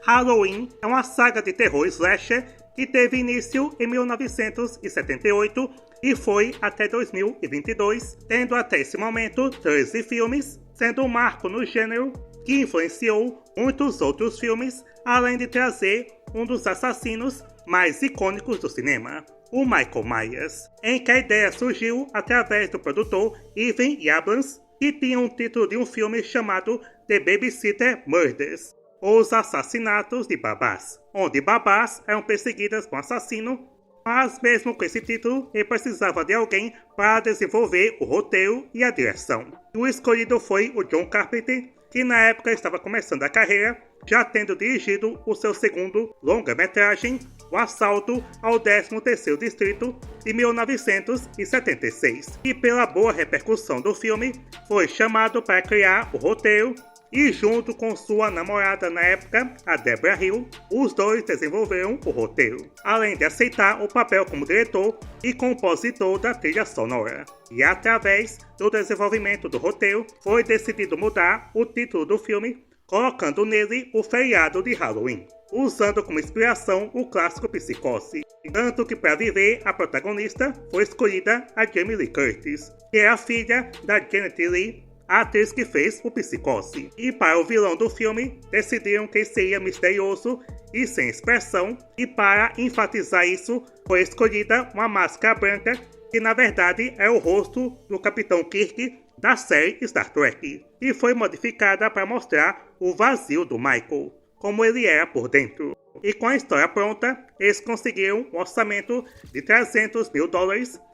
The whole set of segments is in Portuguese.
Halloween é uma saga de terror slasher que teve início em 1978 e foi até 2022, tendo até esse momento 13 filmes, sendo um marco no gênero que influenciou muitos outros filmes, além de trazer um dos assassinos mais icônicos do cinema, o Michael Myers, em que a ideia surgiu através do produtor Evan Yablans, que tinha um título de um filme chamado The Babysitter Murders, Os Assassinatos de Babás, onde babás eram perseguidas por um assassino, mas mesmo com esse título, ele precisava de alguém para desenvolver o roteiro e a direção. O escolhido foi o John Carpenter, que na época estava começando a carreira, já tendo dirigido o seu segundo longa-metragem, O Assalto ao 13º Distrito, de 1976, e pela boa repercussão do filme, foi chamado para criar o roteiro e junto com sua namorada na época, a Deborah Hill, os dois desenvolveram o roteiro, além de aceitar o papel como diretor e compositor da trilha sonora. E através do desenvolvimento do roteiro, foi decidido mudar o título do filme, colocando nele o feriado de Halloween, usando como inspiração o clássico Psicose. Tanto que para viver a protagonista foi escolhida a Jamie Lee Curtis, que é a filha da Janet Leigh, a atriz que fez o Psicose. E para o vilão do filme, decidiram que seria misterioso e sem expressão, e para enfatizar isso, foi escolhida uma máscara branca, que na verdade é o rosto do Capitão Kirk da série Star Trek, e foi modificada para mostrar o vazio do Michael, como ele era por dentro. E com a história pronta, eles conseguiram um orçamento de $300 mil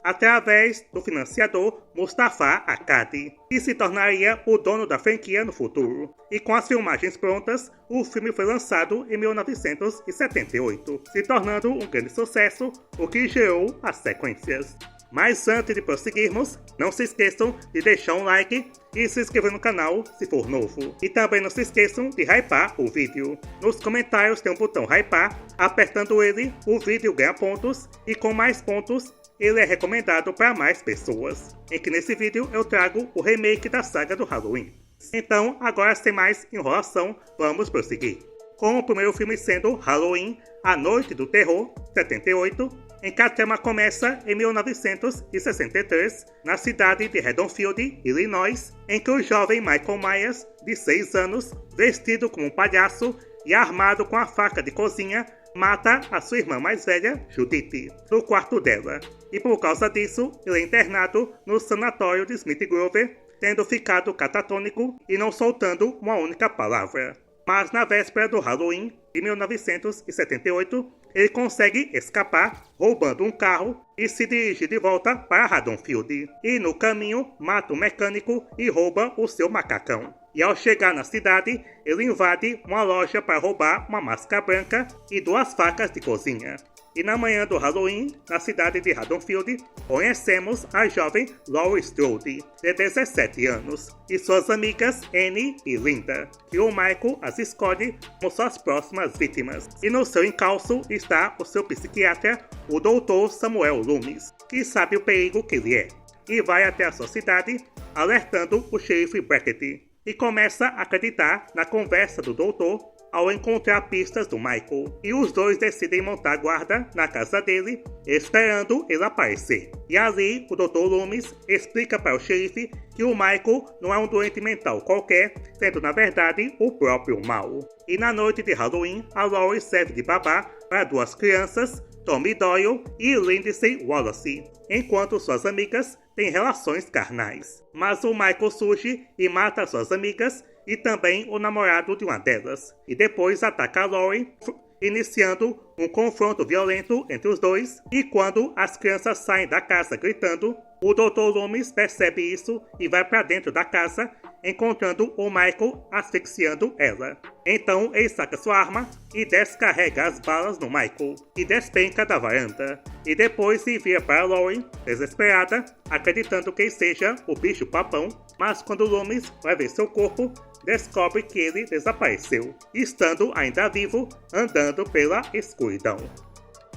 através do financiador Mustafa Akkad, que se tornaria o dono da franquia no futuro. E com as filmagens prontas, o filme foi lançado em 1978, se tornando um grande sucesso, o que gerou as sequências. Mas antes de prosseguirmos, não se esqueçam de deixar um like e se inscrever no canal se for novo. E também não se esqueçam de hypar o vídeo. Nos comentários tem um botão hypar, apertando ele o vídeo ganha pontos e com mais pontos ele é recomendado para mais pessoas. Em que nesse vídeo eu trago o remake da saga do Halloween. Então agora sem mais enrolação, vamos prosseguir. Com o primeiro filme sendo Halloween, A Noite do Terror, 78, em que a trama começa em 1963, na cidade de Haddonfield, Illinois, em que o jovem Michael Myers, de 6 anos, vestido como um palhaço e armado com a faca de cozinha, mata a sua irmã mais velha, Judith, no quarto dela. E por causa disso, ele é internado no sanatório de Smith Grover, tendo ficado catatônico e não soltando uma única palavra. Mas na véspera do Halloween de 1978, ele consegue escapar roubando um carro e se dirige de volta para Haddonfield. E no caminho mata um mecânico e rouba o seu macacão. E ao chegar na cidade, ele invade uma loja para roubar uma máscara branca e 2 facas de cozinha. E na manhã do Halloween, na cidade de Haddonfield, conhecemos a jovem Laurie Strode, de 17 anos, e suas amigas Annie e Linda, que o Michael as escolhe como suas próximas vítimas. E no seu encalço está o seu psiquiatra, o Dr. Samuel Loomis, que sabe o perigo que ele é, e vai até a sua cidade, alertando o xerife Brackett, e começa a acreditar na conversa do doutor ao encontrar pistas do Michael, e os dois decidem montar guarda na casa dele, esperando ele aparecer. E ali, o Dr. Loomis explica para o xerife que o Michael não é um doente mental qualquer, sendo na verdade o próprio mal. E na noite de Halloween, a Laurie serve de babá para 2 crianças, Tommy Doyle e Lindsay Wallace, enquanto suas amigas têm relações carnais. Mas o Michael surge e mata suas amigas e também o namorado de uma delas, e depois ataca a Laurie, iniciando um confronto violento entre os dois, e quando as crianças saem da casa gritando, o Dr. Loomis percebe isso e vai para dentro da casa, encontrando o Michael asfixiando ela. Então ele saca sua arma e descarrega as balas no Michael, e despenca da varanda, e depois se vira para Laurie, desesperada, acreditando que seja o bicho papão, mas quando Loomis vai ver seu corpo, descobre que ele desapareceu, estando ainda vivo, andando pela escuridão.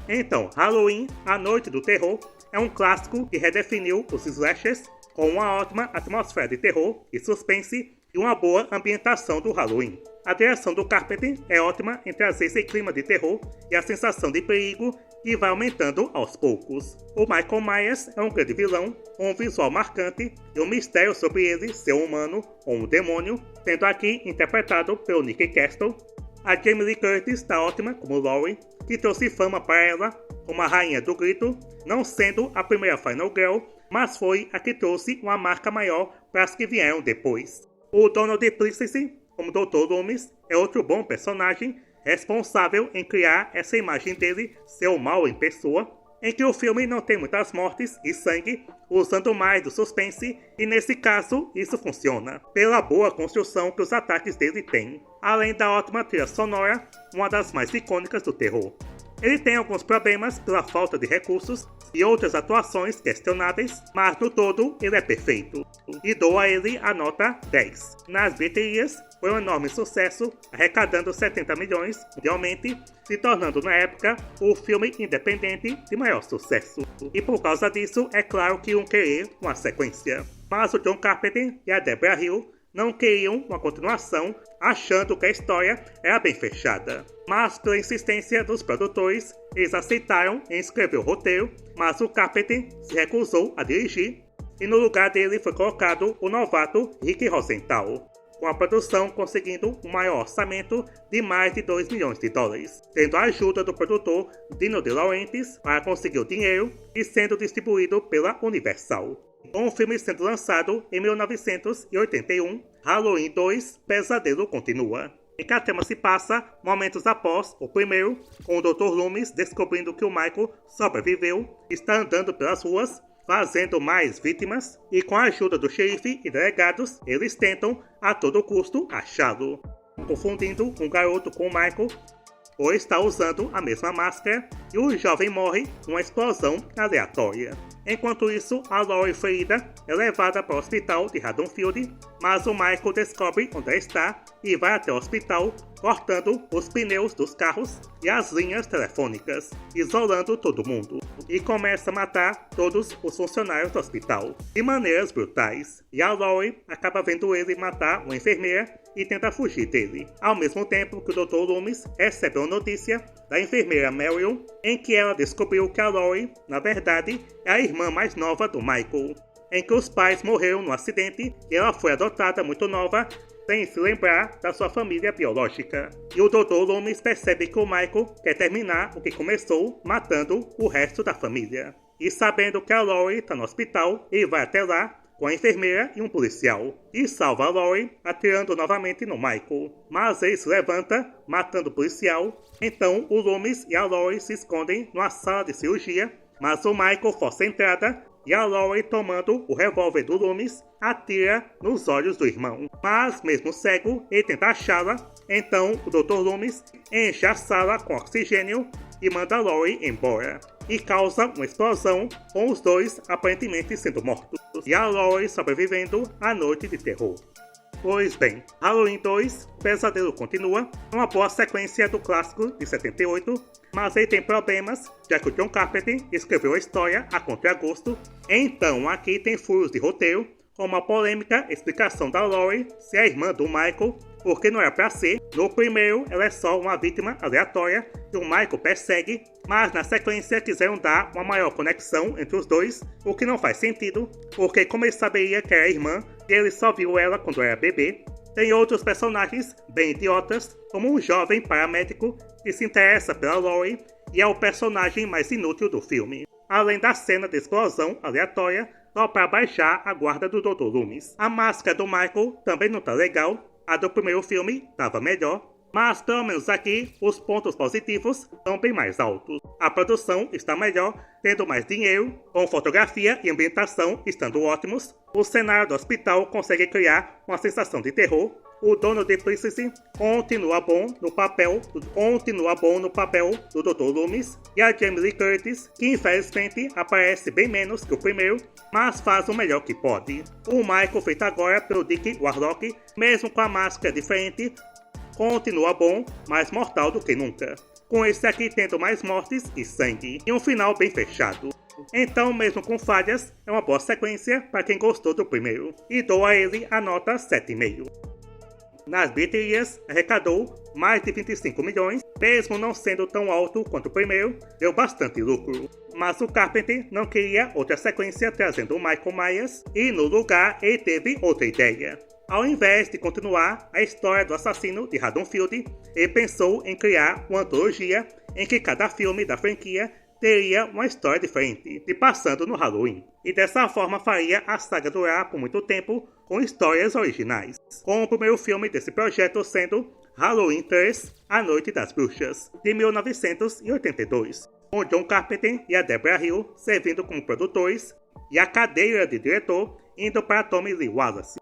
Então, Halloween, A Noite do Terror, é um clássico que redefiniu os slashers com uma ótima atmosfera de terror e suspense e uma boa ambientação do Halloween. A direção do Carpenter é ótima em trazer esse clima de terror e a sensação de perigo que vai aumentando aos poucos. O Michael Myers é um grande vilão, com um visual marcante e um mistério sobre ele ser um humano ou um demônio, sendo aqui interpretado pelo Nick Castle. A Jamie Lee Curtis está ótima como Laurie, que trouxe fama para ela como a rainha do grito, não sendo a primeira Final Girl, mas foi a que trouxe uma marca maior para as que vieram depois. O Donald Pleasence, como Dr. Loomis, é outro bom personagem, responsável em criar essa imagem dele ser o mal em pessoa, em que o filme não tem muitas mortes e sangue, usando mais do suspense, e nesse caso isso funciona, pela boa construção que os ataques dele têm, além da ótima trilha sonora, uma das mais icônicas do terror. Ele tem alguns problemas pela falta de recursos e outras atuações questionáveis, mas no todo ele é perfeito, e dou a ele a nota 10. Nas bilheterias, foi um enorme sucesso, arrecadando 70 milhões mundialmente, se tornando na época o filme independente de maior sucesso. E por causa disso, é claro que iam querer uma sequência. Mas o John Carpenter e a Debra Hill não queriam uma continuação, achando que a história era bem fechada. Mas pela insistência dos produtores, eles aceitaram em escrever o roteiro, mas o Carpenter se recusou a dirigir, e no lugar dele foi colocado o novato Rick Rosenthal, com a produção conseguindo um maior orçamento de mais de 2 milhões de dólares, tendo a ajuda do produtor Dino De Laurentiis para conseguir o dinheiro e sendo distribuído pela Universal. Com o filme sendo lançado em 1981, Halloween 2, Pesadelo continua, em que a trama se passa momentos após o primeiro, com o Dr. Loomis descobrindo que o Michael sobreviveu, está andando pelas ruas, fazendo mais vítimas, e com a ajuda do xerife e delegados, eles tentam a todo custo achá-lo, confundindo um garoto com o Michael, ou está usando a mesma máscara, e o jovem morre numa explosão aleatória. Enquanto isso, a Laurie ferida é levada para o hospital de Haddonfield, mas o Michael descobre onde ela está e vai até o hospital, cortando os pneus dos carros e as linhas telefônicas, isolando todo mundo, e começa a matar todos os funcionários do hospital, de maneiras brutais. E a Laurie acaba vendo ele matar uma enfermeira e tenta fugir dele, ao mesmo tempo que o Dr. Loomis recebe uma notícia da enfermeira Meryl, em que ela descobriu que a Laurie, na verdade, é a irmã mais nova do Michael, em que os pais morreram no acidente e ela foi adotada muito nova, sem se lembrar da sua família biológica. E o Dr. Loomis percebe que o Michael quer terminar o que começou, matando o resto da família. E sabendo que a Laurie está no hospital, ele vai até lá com a enfermeira e um policial, e salva a Laurie, atirando novamente no Michael. Mas ele se levanta, matando o policial. Então o Loomis e a Laurie se escondem numa sala de cirurgia, mas o Michael força a entrada, e a Laurie, tomando o revólver do Loomis, atira nos olhos do irmão. Mas, mesmo cego, ele tenta achá-la. Então o Dr. Loomis enche a sala com oxigênio e manda a Laurie embora, e causa uma explosão, com os dois aparentemente sendo mortos, e a Laurie sobrevivendo à noite de terror. Pois bem, Halloween 2, Pesadelo continua, uma boa sequência do clássico de 78, mas ele tem problemas, já que o John Carpenter escreveu a história a contragosto. Então aqui tem furos de roteiro, com uma polêmica explicação da Laurie ser a irmã do Michael, porque não era pra ser. No primeiro, ela é só uma vítima aleatória que o Michael persegue, mas na sequência quiseram dar uma maior conexão entre os dois, o que não faz sentido, porque como ele saberia que era irmã, e ele só viu ela quando era bebê. Tem outros personagens bem idiotas, como um jovem paramédico que se interessa pela Laurie e é o personagem mais inútil do filme, além da cena de explosão aleatória só para baixar a guarda do Dr. Loomis. A máscara do Michael também não tá legal, a do primeiro filme tava melhor, mas pelo menos aqui os pontos positivos são bem mais altos. A produção está melhor, tendo mais dinheiro, com fotografia e ambientação estando ótimos. O cenário do hospital consegue criar uma sensação de terror. O Donald Pleasence continua bom no papel do Dr. Loomis, e a Jamie Lee Curtis, que infelizmente aparece bem menos que o primeiro, mas faz o melhor que pode. O Michael, feito agora pelo Dick Warlock, mesmo com a máscara diferente, continua bom, mais mortal do que nunca, com esse aqui tendo mais mortes e sangue, e um final bem fechado. Então, mesmo com falhas, é uma boa sequência para quem gostou do primeiro, e dou a ele a nota 7,5. Nas bilheterias, arrecadou mais de 25 milhões, mesmo não sendo tão alto quanto o primeiro, deu bastante lucro. Mas o Carpenter não queria outra sequência trazendo o Michael Myers, e no lugar ele teve outra ideia. Ao invés de continuar a história do assassino de Haddonfield, ele pensou em criar uma antologia em que cada filme da franquia teria uma história diferente, se passando no Halloween. E dessa forma faria a saga durar por muito tempo com histórias originais. Com o primeiro filme desse projeto sendo Halloween 3, A Noite das Bruxas, de 1982, com John Carpenter e a Debra Hill servindo como produtores e a cadeira de diretor indo para Tommy Lee Wallace.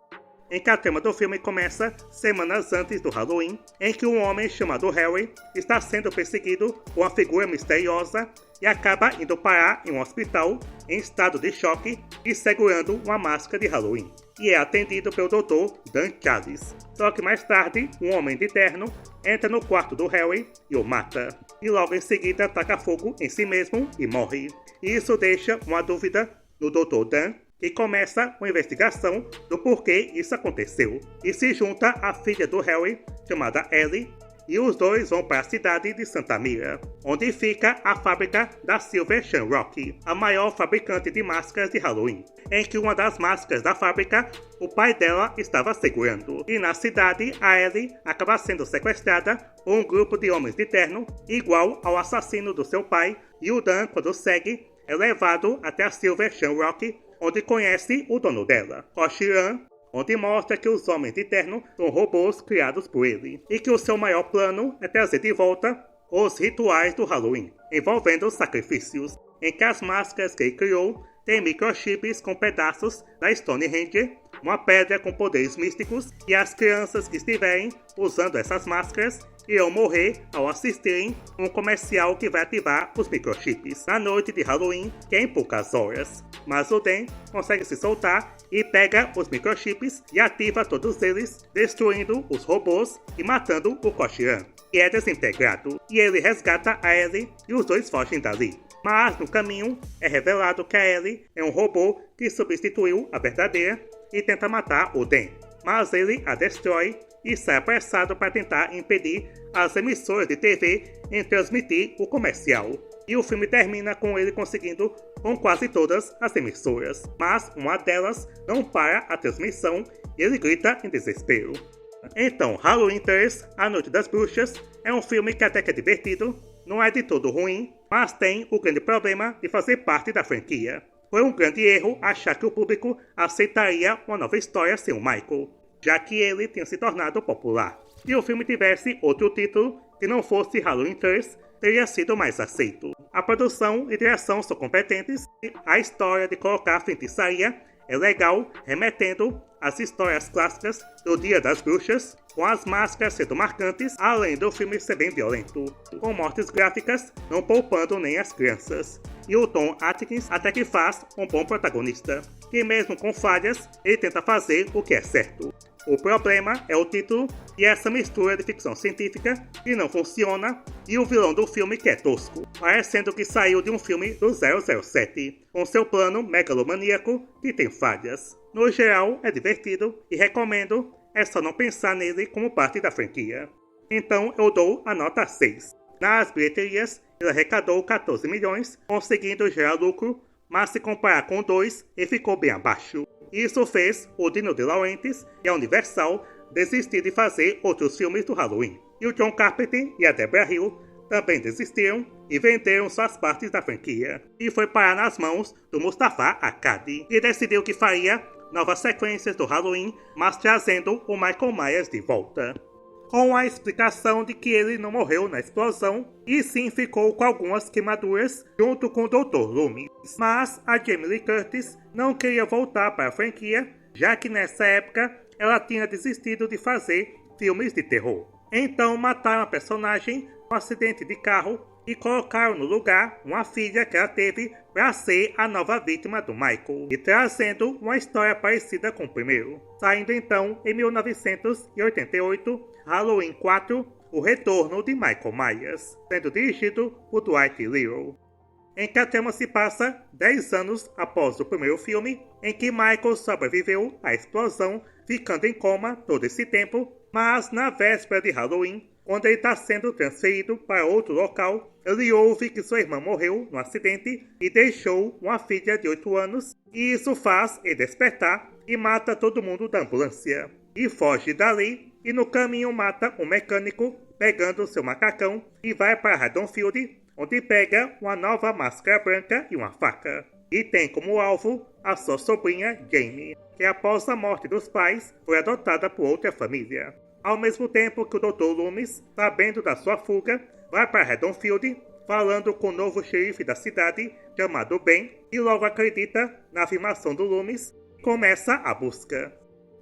Em que a trama do filme começa semanas antes do Halloween, em que um homem chamado Harry está sendo perseguido por uma figura misteriosa e acaba indo parar em um hospital em estado de choque e segurando uma máscara de Halloween. E é atendido pelo Dr. Dan Charles. Só que mais tarde, um homem de terno entra no quarto do Harry e o mata. E logo em seguida taca fogo em si mesmo e morre. E isso deixa uma dúvida no Dr. Dan, que começa uma investigação do porquê isso aconteceu, e se junta à filha do Harry, chamada Ellie, e os dois vão para a cidade de Santa Mira, onde fica a fábrica da Silver Shamrock, a maior fabricante de máscaras de Halloween, em que uma das máscaras da fábrica o pai dela estava segurando. E na cidade, a Ellie acaba sendo sequestrada por um grupo de homens de terno, igual ao assassino do seu pai, e o Dan, quando segue, é levado até a Silver Shamrock, onde conhece o dono dela, Koshiran, onde mostra que os homens de terno são robôs criados por ele, e que o seu maior plano é trazer de volta os rituais do Halloween, envolvendo sacrifícios, em que as máscaras que ele criou têm microchips com pedaços da Stonehenge, uma pedra com poderes místicos, e as crianças que estiverem usando essas máscaras irão morrer ao assistirem um comercial que vai ativar os microchips na noite de Halloween, que é em poucas horas. Mas o Dan consegue se soltar e pega os microchips e ativa todos eles, destruindo os robôs e matando o Koshiran, que é desintegrado. E ele resgata a Ellie e os dois fogem dali. Mas no caminho é revelado que a Ellie é um robô que substituiu a verdadeira e tenta matar o Dan. Mas ele a destrói e sai apressado para tentar impedir as emissoras de TV em transmitir o comercial. E o filme termina com ele conseguindo com quase todas as emissoras, mas uma delas não para a transmissão e ele grita em desespero. Então, Halloween 3, A Noite das Bruxas, é um filme que até que é divertido, não é de todo ruim, mas tem o grande problema de fazer parte da franquia. Foi um grande erro achar que o público aceitaria uma nova história sem o Michael, já que ele tinha se tornado popular. Se o filme tivesse outro título que não fosse Halloween 3, teria sido mais aceito. A produção e direção são competentes, e a história de colocar feitiçaria é legal, remetendo às histórias clássicas do Dia das Bruxas, com as máscaras sendo marcantes, além do filme ser bem violento, com mortes gráficas, não poupando nem as crianças. E o Tom Atkins até que faz um bom protagonista, que mesmo com falhas, ele tenta fazer o que é certo. O problema é o título e essa mistura de ficção científica que não funciona e o vilão do filme que é tosco, parecendo que saiu de um filme do 007, com seu plano megalomaníaco que tem falhas. No geral é divertido e recomendo, é só não pensar nele como parte da franquia. Então eu dou a nota 6. Nas bilheterias ele arrecadou 14 milhões, conseguindo gerar lucro, mas se comparar com o 2 ele ficou bem abaixo. Isso fez o Dino De Laurentiis e a Universal desistir de fazer outros filmes do Halloween. E o John Carpenter e a Debra Hill também desistiram e venderam suas partes da franquia. E foi parar nas mãos do Mustafa Akkad, que decidiu que faria novas sequências do Halloween, mas trazendo o Michael Myers de volta, com a explicação de que ele não morreu na explosão e sim ficou com algumas queimaduras junto com o Dr. Loomis. Mas a Jamie Lee Curtis não queria voltar para a franquia, já que nessa época ela tinha desistido de fazer filmes de terror. Então mataram a personagem com um acidente de carro e colocaram no lugar uma filha que ela teve para ser a nova vítima do Michael, e trazendo uma história parecida com o primeiro. Saindo então em 1988, Halloween 4, O Retorno de Michael Myers, sendo dirigido por Dwight Little, em que a trama se passa 10 anos após o primeiro filme, em que Michael sobreviveu à explosão, ficando em coma todo esse tempo, Mas na véspera de Halloween, quando ele está sendo transferido para outro local, ele ouve que sua irmã morreu num acidente e deixou uma filha de 8 anos, e isso faz ele despertar e mata todo mundo da ambulância. E foge dali, e no caminho mata um mecânico, pegando seu macacão, e vai para Haddonfield, onde pega uma nova máscara branca e uma faca. E tem como alvo a sua sobrinha Jamie, que após a morte dos pais foi adotada por outra família. Ao mesmo tempo que o Dr. Loomis, sabendo da sua fuga, vai para Haddonfield, falando com o novo xerife da cidade, chamado Ben, e logo acredita na afirmação do Loomis e começa a busca.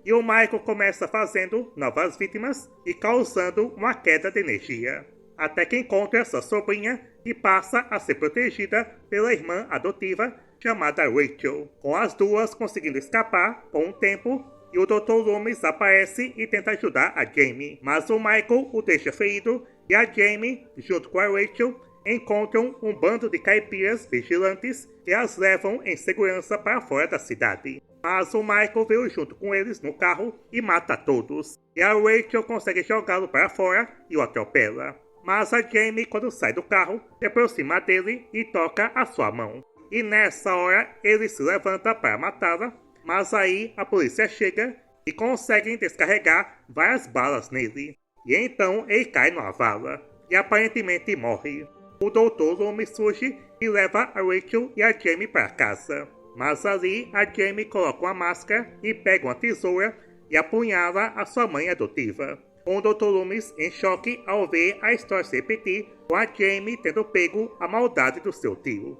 E o Michael começa fazendo novas vítimas e causando uma queda de energia, até que encontra sua sobrinha e passa a ser protegida pela irmã adotiva chamada Rachel, com as duas conseguindo escapar por um tempo. E o Dr. Loomis aparece e tenta ajudar a Jamie, mas o Michael o deixa ferido e a Jamie, junto com a Rachel, encontram um bando de caipiras vigilantes que as levam em segurança para fora da cidade. Mas o Michael veio junto com eles no carro e mata todos. E a Rachel consegue jogá-lo para fora e o atropela. Mas a Jamie, quando sai do carro, se aproxima dele e toca a sua mão. E nessa hora ele se levanta para matá-la. Mas aí a polícia chega e conseguem descarregar várias balas nele. E então ele cai numa vala e aparentemente morre. O Dr. Loomis surge e leva a Rachel e a Jamie para casa. Mas ali a Jamie coloca uma máscara e pega uma tesoura e apunhala a sua mãe adotiva. Com o Dr. Loomis em choque ao ver a história se repetir, com a Jamie tendo pego a maldade do seu tio.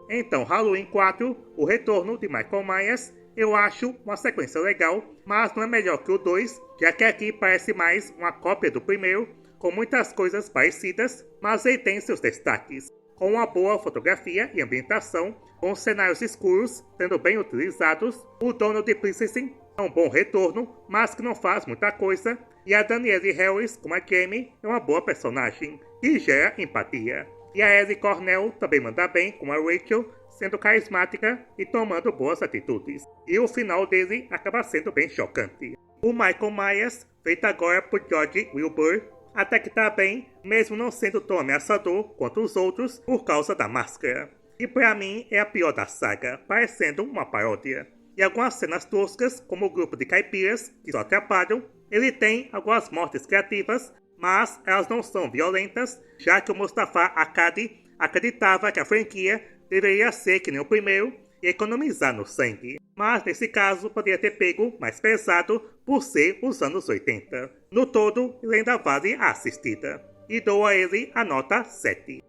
Então Halloween 4, o retorno de Michael Myers. Eu acho uma sequência legal, mas não é melhor que o 2, já que aqui parece mais uma cópia do primeiro, com muitas coisas parecidas, mas ele tem seus destaques, com uma boa fotografia e ambientação, com cenários escuros sendo bem utilizados. O Donald Pleasence é um bom retorno, mas que não faz muita coisa, e a Danielle Harris como a Jamie é uma boa personagem, e gera empatia. E a Ellie Cornell também manda bem como a Rachel, sendo carismática e tomando boas atitudes. E o final dele acaba sendo bem chocante. O Michael Myers, feito agora por George Wilbur, até que tá bem, mesmo não sendo tão ameaçador quanto os outros por causa da máscara. E pra mim é a pior da saga, parecendo uma paródia. E algumas cenas toscas, como o grupo de caipiras, que só atrapalham. Ele tem algumas mortes criativas, mas elas não são violentas, já que o Mustafa Akkad acreditava que a franquia deveria ser que nem o primeiro e economizar no sangue. Mas nesse caso poderia ter pego mais pesado por ser os anos 80. No todo, ele ainda vale a assistida. E dou a ele a nota 7.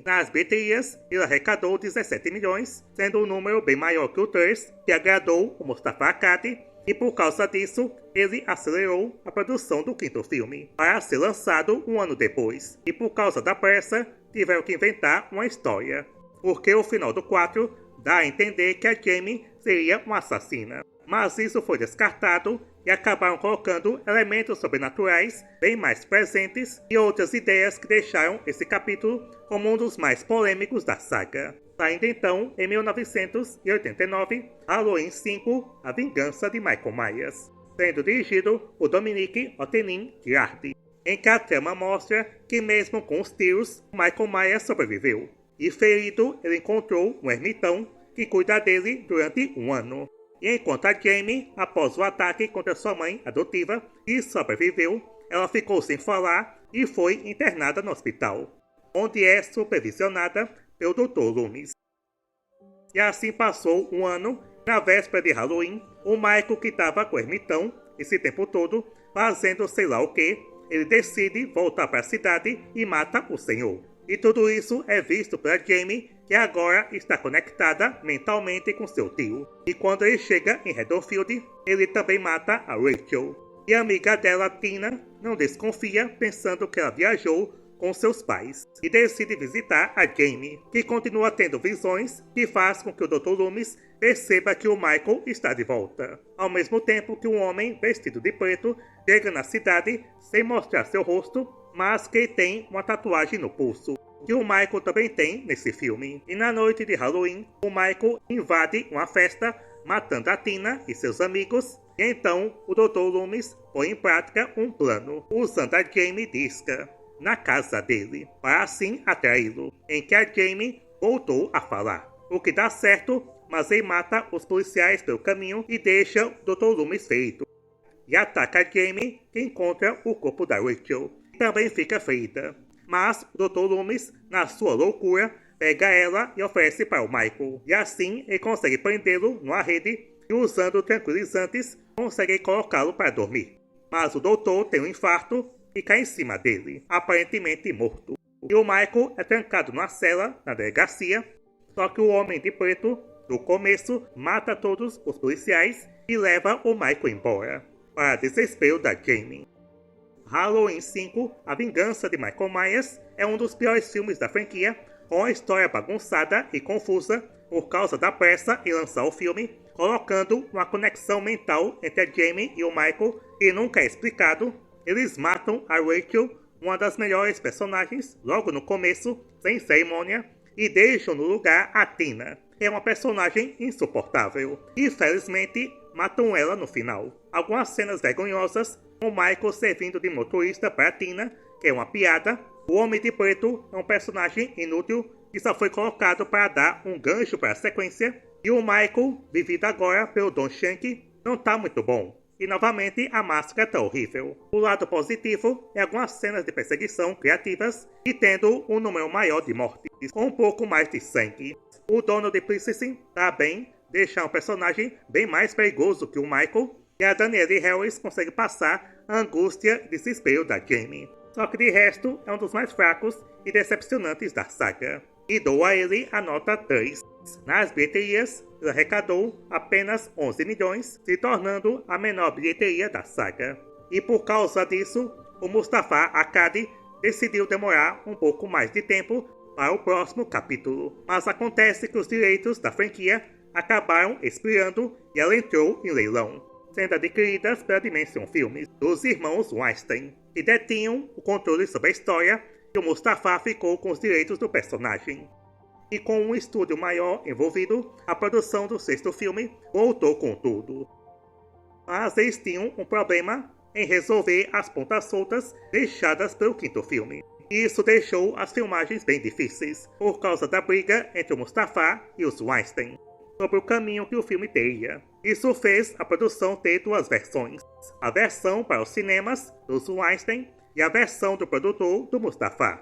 Nas bilheterias, ele arrecadou 17 milhões, sendo um número bem maior que o 3, que agradou o Mustafa Akkad, e por causa disso, ele acelerou a produção do quinto filme, para ser lançado um ano depois. E por causa da pressa, tiveram que inventar uma história, porque o final do 4 dá a entender que a Jamie seria uma assassina. Mas isso foi descartado e acabaram colocando elementos sobrenaturais bem mais presentes e outras ideias que deixaram esse capítulo como um dos mais polêmicos da saga. Saindo então, em 1989, Halloween 5, A Vingança de Michael Myers, sendo dirigido por Dominique Othenin-Girardi, em que a trama mostra que mesmo com os tiros, Michael Myers sobreviveu. E ferido, ele encontrou um ermitão que cuida dele durante um ano. E enquanto a Jamie, após o ataque contra sua mãe adotiva, e sobreviveu, ela ficou sem falar e foi internada no hospital, onde é supervisionada pelo Dr. Loomis. E assim passou um ano. Na véspera de Halloween, o Michael, que estava com o ermitão esse tempo todo, fazendo sei lá o que, ele decide voltar para a cidade e mata o senhor. E tudo isso é visto pela Jamie, que agora está conectada mentalmente com seu tio. E quando ele chega em Haddonfield, ele também mata a Rachel. E a amiga dela, Tina, não desconfia, pensando que ela viajou com seus pais. E decide visitar a Jamie, que continua tendo visões, que faz com que o Dr. Loomis perceba que o Michael está de volta. Ao mesmo tempo que um homem vestido de preto chega na cidade sem mostrar seu rosto, mas que tem uma tatuagem no pulso, que o Michael também tem nesse filme. E na noite de Halloween, o Michael invade uma festa, matando a Tina e seus amigos, E então o Dr. Loomis põe em prática um plano, usando a Jamie Disca na casa dele, para assim atraí-lo, em que a Jamie voltou a falar. O que dá certo, mas ele mata os policiais pelo caminho e deixa o Dr. Loomis feito. E ataca a Jamie, que encontra o corpo da Rachel, que também fica ferida. Mas o Dr. Loomis, na sua loucura, pega ela e oferece para o Michael. E assim ele consegue prendê-lo numa rede e, usando tranquilizantes, consegue colocá-lo para dormir. Mas o doutor tem um infarto e cai em cima dele, aparentemente morto. E o Michael é trancado numa cela na delegacia, só que o Homem de Preto, no começo, mata todos os policiais e leva o Michael embora, para desespero da Jamie. Halloween 5, A Vingança de Michael Myers, é um dos piores filmes da franquia, com a história bagunçada e confusa por causa da pressa em lançar o filme, colocando uma conexão mental entre a Jamie e o Michael que nunca é explicado. Eles matam a Rachel, uma das melhores personagens, logo no começo, sem cerimônia, e deixam no lugar a Tina, que é uma personagem insuportável, e felizmente matam ela no final. Algumas cenas vergonhosas, com Michael servindo de motorista para Tina, que é uma piada. O Homem de Preto é um personagem inútil que só foi colocado para dar um gancho para a sequência, e o Michael, vivido agora pelo Don Shank, não tá muito bom. E novamente a máscara tá horrível. O lado positivo é algumas cenas de perseguição criativas e tendo um número maior de mortes, com um pouco mais de sangue. O Donald Pleasence tá bem, deixa um personagem bem mais perigoso que o Michael, e a Danielle Harris consegue passar a angústia e desespero da Jamie. Só que de resto é um dos mais fracos e decepcionantes da saga. E dou a ele a nota 3. Nas bilheterias, ele arrecadou apenas 11 milhões, se tornando a menor bilheteria da saga. E por causa disso, o Mustafa Akkad decidiu demorar um pouco mais de tempo para o próximo capítulo. Mas acontece que os direitos da franquia acabaram expirando e ela entrou em leilão, sendo adquiridas pela Dimension Filmes, dos irmãos Weinstein, que detinham o controle sobre a história, e o Mustafa ficou com os direitos do personagem. E com um estúdio maior envolvido, a produção do sexto filme voltou com tudo. Mas eles tinham um problema em resolver as pontas soltas deixadas pelo quinto filme. E isso deixou as filmagens bem difíceis, por causa da briga entre o Mustafa e os Weinstein, sobre o caminho que o filme teria. Isso fez a produção ter duas versões: a versão para os cinemas dos Weinstein e a versão do produtor do Mustafa.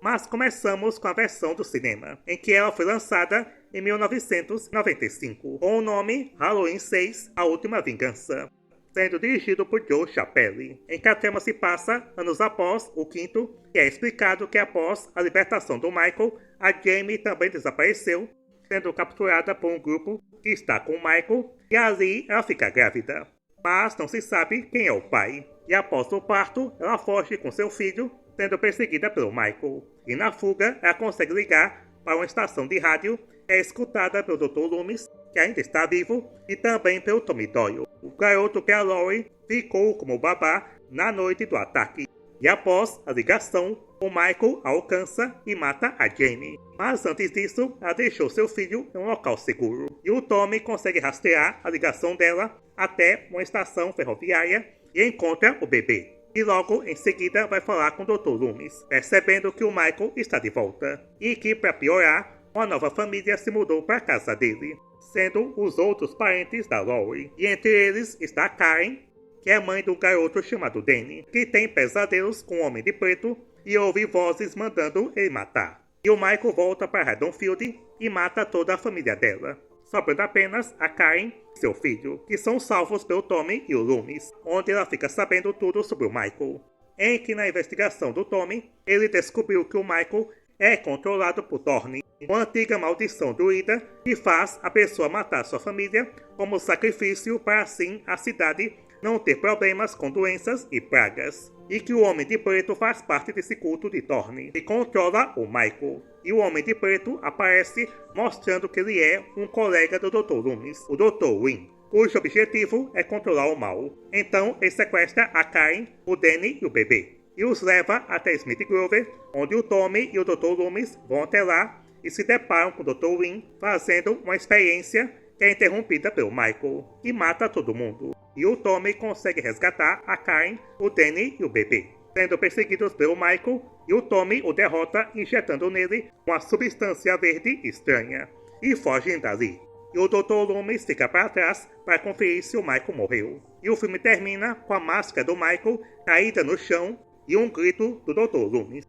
Mas começamos com a versão do cinema, em que ela foi lançada em 1995, com o nome Halloween 6, A Última Vingança, sendo dirigido por Joe Chappelle, em que a trama se passa anos após o quinto, que é explicado que após a libertação do Michael, a Jamie também desapareceu, sendo capturada por um grupo que está com o Michael, e ali ela fica grávida. Mas não se sabe quem é o pai, e após o parto, ela foge com seu filho, sendo perseguida pelo Michael. E na fuga, ela consegue ligar para uma estação de rádio, que é escutada pelo Dr. Loomis, que ainda está vivo, e também pelo Tommy Doyle, o garoto que a Laurie ficou como babá na noite do ataque. E após a ligação, o Michael a alcança e mata a Jamie. Mas antes disso, ela deixou seu filho em um local seguro. E o Tommy consegue rastrear a ligação dela até uma estação ferroviária e encontra o bebê. E logo em seguida vai falar com o Dr. Loomis, percebendo que o Michael está de volta. E que, para piorar, uma nova família se mudou para a casa dele, sendo os outros parentes da Laurie. E entre eles está a Karen, que é mãe do garoto chamado Danny, que tem pesadelos com o Homem de Preto e ouve vozes mandando ele matar. E o Michael volta para Haddonfield e mata toda a família dela, sobrando apenas a Karen e seu filho, que são salvos pelo Tommy e o Loomis, onde ela fica sabendo tudo sobre o Michael. Em que na investigação do Tommy, ele descobriu que o Michael é controlado por Thorne, uma antiga maldição druida que faz a pessoa matar sua família como sacrifício para assim a cidade não ter problemas com doenças e pragas. E que o Homem de Preto faz parte desse culto de Thorne, que controla o Michael. E o Homem de Preto aparece mostrando que ele é um colega do Dr. Loomis, o Dr. Wynn, cujo objetivo é controlar o mal. Então ele sequestra a Karen, o Danny e o bebê, e os leva até Smith Grover, onde o Tommy e o Dr. Loomis vão até lá e se deparam com o Dr. Wynn fazendo uma experiência que é interrompida pelo Michael, e mata todo mundo. e o Tommy consegue resgatar a Karen, o Danny e o bebê, sendo perseguidos pelo Michael, e o Tommy o derrota injetando nele uma substância verde estranha, e fogem dali. E o Dr. Loomis fica para trás para conferir se o Michael morreu. E o filme termina com a máscara do Michael caída no chão e um grito do Dr. Loomis.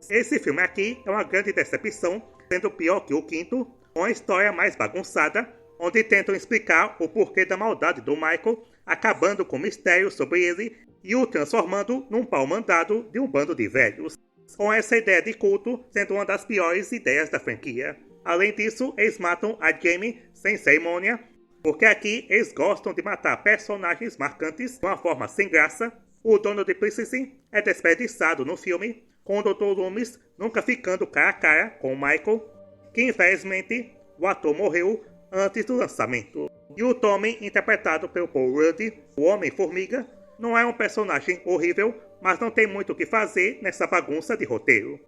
Esse filme aqui é uma grande decepção, sendo pior que o quinto, com a história mais bagunçada, onde tentam explicar o porquê da maldade do Michael, acabando com o mistério sobre ele e o transformando num pau mandado de um bando de velhos, com essa ideia de culto sendo uma das piores ideias da franquia. Além disso, eles matam a Jamie sem cerimônia, porque aqui eles gostam de matar personagens marcantes de uma forma sem graça. O dono de Plicing é desperdiçado no filme, com o Dr. Loomis nunca ficando cara a cara com o Michael, que infelizmente o ator morreu antes do lançamento. E o Tommy, interpretado pelo Paul Rudd, o Homem-Formiga, não é um personagem horrível, mas não tem muito o que fazer nessa bagunça de roteiro.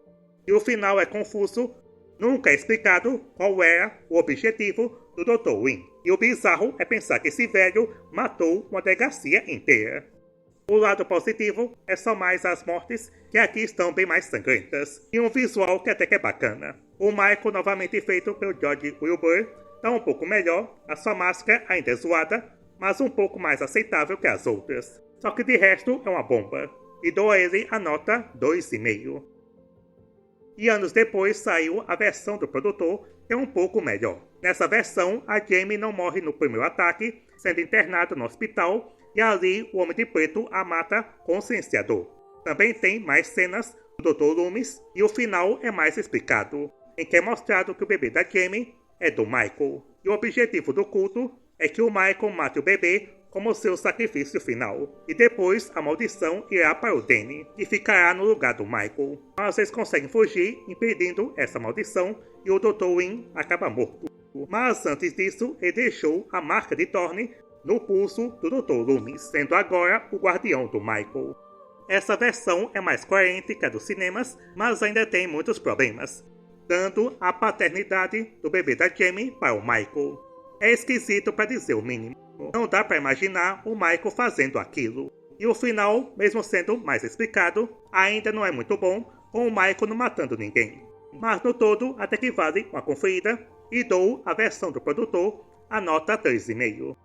E o final é confuso, nunca é explicado qual era o objetivo do Dr. Wynn. E o bizarro é pensar que esse velho matou uma delegacia inteira. O lado positivo é só mais as mortes, que aqui estão bem mais sangrentas, e um visual que até que é bacana. O Michael, novamente feito pelo George Wilbur, está um pouco melhor, a sua máscara ainda é zoada, mas um pouco mais aceitável que as outras. Só que de resto é uma bomba, e dou a ele a nota 2,5. E anos depois saiu a versão do produtor, que é um pouco melhor. Nessa versão, a Jamie não morre no primeiro ataque, sendo internada no hospital, e ali o Homem de Preto a mata com o silenciador. Também tem mais cenas do Dr. Loomis, e o final é mais explicado, em que é mostrado que o bebê da Jamie é do Michael. E o objetivo do culto é que o Michael mate o bebê como seu sacrifício final, e depois a maldição irá para o Danny, que ficará no lugar do Michael. Mas eles conseguem fugir, impedindo essa maldição, e o Dr. Wynn acaba morto. Mas antes disso, ele deixou a marca de Thorne no pulso do Dr. Loomis, sendo agora o guardião do Michael. Essa versão é mais coerente que a dos cinemas, mas ainda tem muitos problemas, dando a paternidade do bebê da Jamie para o Michael. É esquisito para dizer o mínimo. Não dá para imaginar o Michael fazendo aquilo. E o final, mesmo sendo mais explicado, ainda não é muito bom, com o Michael não matando ninguém. Mas no todo, até que vale uma conferida, e dou a versão do produtor a nota 3,5.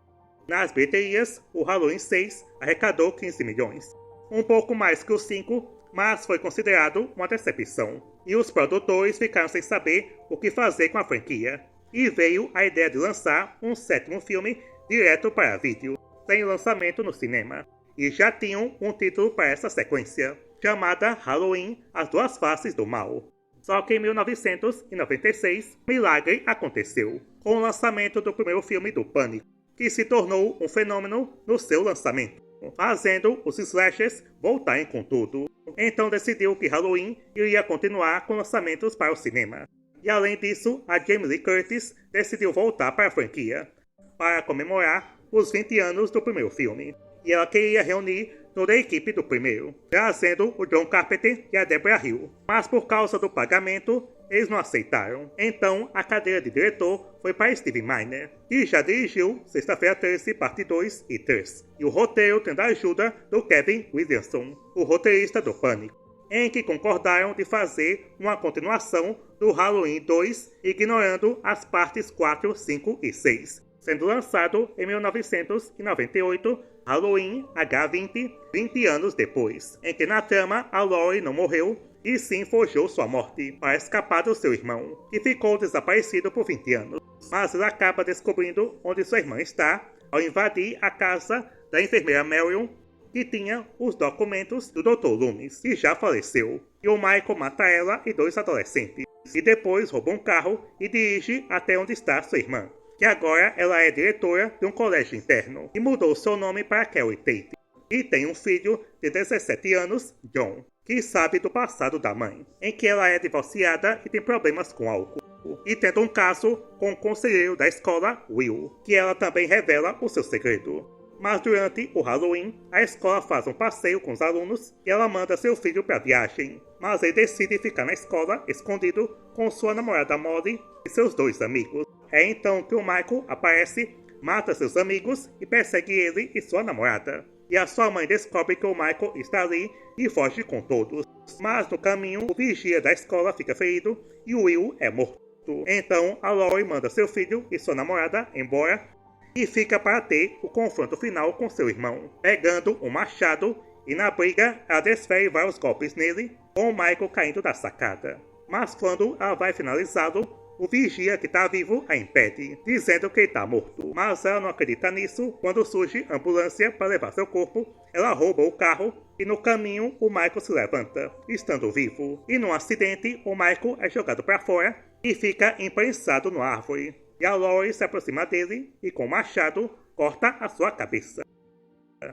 Nas bilheterias, o Halloween 6 arrecadou 15 milhões. Um pouco mais que o 5, mas foi considerado uma decepção. E os produtores ficaram sem saber o que fazer com a franquia. E veio a ideia de lançar um sétimo filme direto para vídeo, sem lançamento no cinema. E já tinham um título para essa sequência, chamada Halloween, As Duas Faces do Mal. Só que em 1996, milagre aconteceu, com o lançamento do primeiro filme do Pânico, que se tornou um fenômeno no seu lançamento, fazendo os slashers voltarem com tudo. Então decidiu que Halloween iria continuar com lançamentos para o cinema. E além disso, a Jamie Lee Curtis decidiu voltar para a franquia, para comemorar os 20 anos do primeiro filme. E ela queria reunir toda a equipe do primeiro, trazendo o John Carpenter e a Deborah Hill. Mas por causa do pagamento, eles não aceitaram. Então a cadeira de diretor foi para Steve Miner, que já dirigiu Sexta-feira 13, parte 2 e 3. E o roteiro tendo a ajuda do Kevin Williamson, o roteirista do Pânico, em que concordaram de fazer uma continuação do Halloween 2, ignorando as partes 4, 5 e 6. Sendo lançado em 1998, Halloween H20, 20 anos depois, em que na trama a Laurie não morreu e sim forjou sua morte para escapar do seu irmão, que ficou desaparecido por 20 anos. Mas ela acaba descobrindo onde sua irmã está ao invadir a casa da enfermeira Marion, que tinha os documentos do Dr. Loomis, que já faleceu. E o Michael mata ela e dois adolescentes, e depois rouba um carro e dirige até onde está sua irmã, que agora ela é diretora de um colégio interno, e mudou seu nome para Carrie Tate. E tem um filho de 17 anos, John, que sabe do passado da mãe, em que ela é divorciada e tem problemas com álcool. E tendo um caso com o conselheiro da escola, Will, que ela também revela o seu segredo. Mas durante o Halloween, a escola faz um passeio com os alunos e ela manda seu filho para a viagem. Mas ele decide ficar na escola, escondido, com sua namorada Molly e seus dois amigos. É então que o Michael aparece mata seus amigos e persegue ele e sua namorada. E a sua mãe descobre que o Michael está ali e foge com todos. Mas no caminho, o vigia da escola fica ferido e o Will é morto. Então a Laurie manda seu filho e sua namorada embora e fica para ter o confronto final com seu irmão, pegando um machado, e na briga ela desfere vários golpes nele, com o Michael caindo da sacada. Mas quando ela vai finalizá-lo, o vigia que está vivo a impede, dizendo que ele está morto. Mas ela não acredita nisso. Quando surge a ambulância para levar seu corpo, ela rouba o carro e no caminho o Michael se levanta, estando vivo. E num acidente, o Michael é jogado para fora e fica imprensado na árvore. E a Laurie se aproxima dele e com o machado corta a sua cabeça.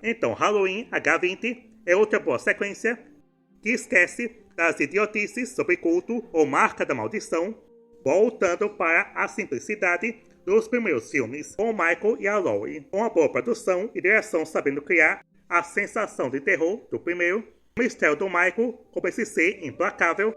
Então Halloween H20 é outra boa sequência que esquece das idiotices sobre culto ou marca da maldição, voltando para a simplicidade dos primeiros filmes, com Michael e a Laurie, com a boa produção e direção sabendo criar a sensação de terror do primeiro, o mistério do Michael como esse ser implacável,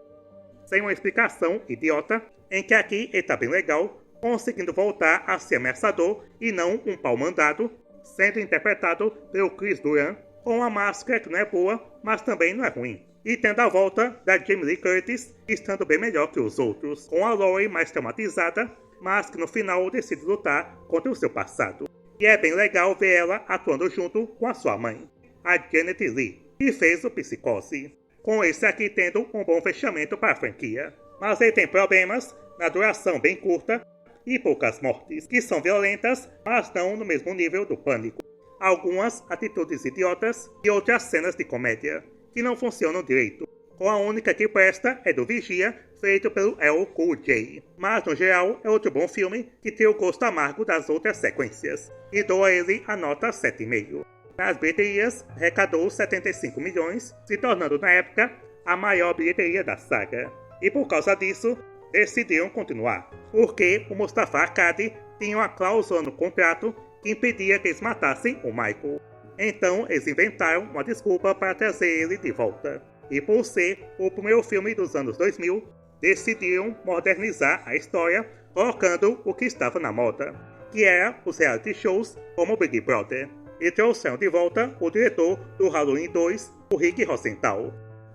sem uma explicação idiota, em que aqui ele tá bem legal, conseguindo voltar a ser ameaçador e não um pau mandado, sendo interpretado pelo Chris Duran, com uma máscara que não é boa, mas também não é ruim. E tendo a volta da Jamie Lee Curtis, estando bem melhor que os outros, com a Laurie mais traumatizada, mas que no final decide lutar contra o seu passado. E é bem legal ver ela atuando junto com a sua mãe, a Janet Leigh, que fez o Psicose, com esse aqui tendo um bom fechamento para a franquia. Mas ele tem problemas na duração bem curta e poucas mortes, que são violentas, mas não no mesmo nível do Pânico. Algumas atitudes idiotas e outras cenas de comédia que não funcionam direito, com a única que presta é do Vigia, feito pelo LL Cool J. Mas no geral é outro bom filme que tem o gosto amargo das outras sequências, e dou a ele a nota 7,5. Nas bilheterias, arrecadou 75 milhões, se tornando na época a maior bilheteria da saga. E por causa disso, decidiram continuar, porque o Mustafa Akkad tinha uma cláusula no contrato que impedia que eles matassem o Michael. Então eles inventaram uma desculpa para trazer ele de volta. E por ser o primeiro filme dos anos 2000, decidiram modernizar a história, colocando o que estava na moda, que era os reality shows como Big Brother. E trouxeram de volta o diretor do Halloween 2, o Rick Rosenthal.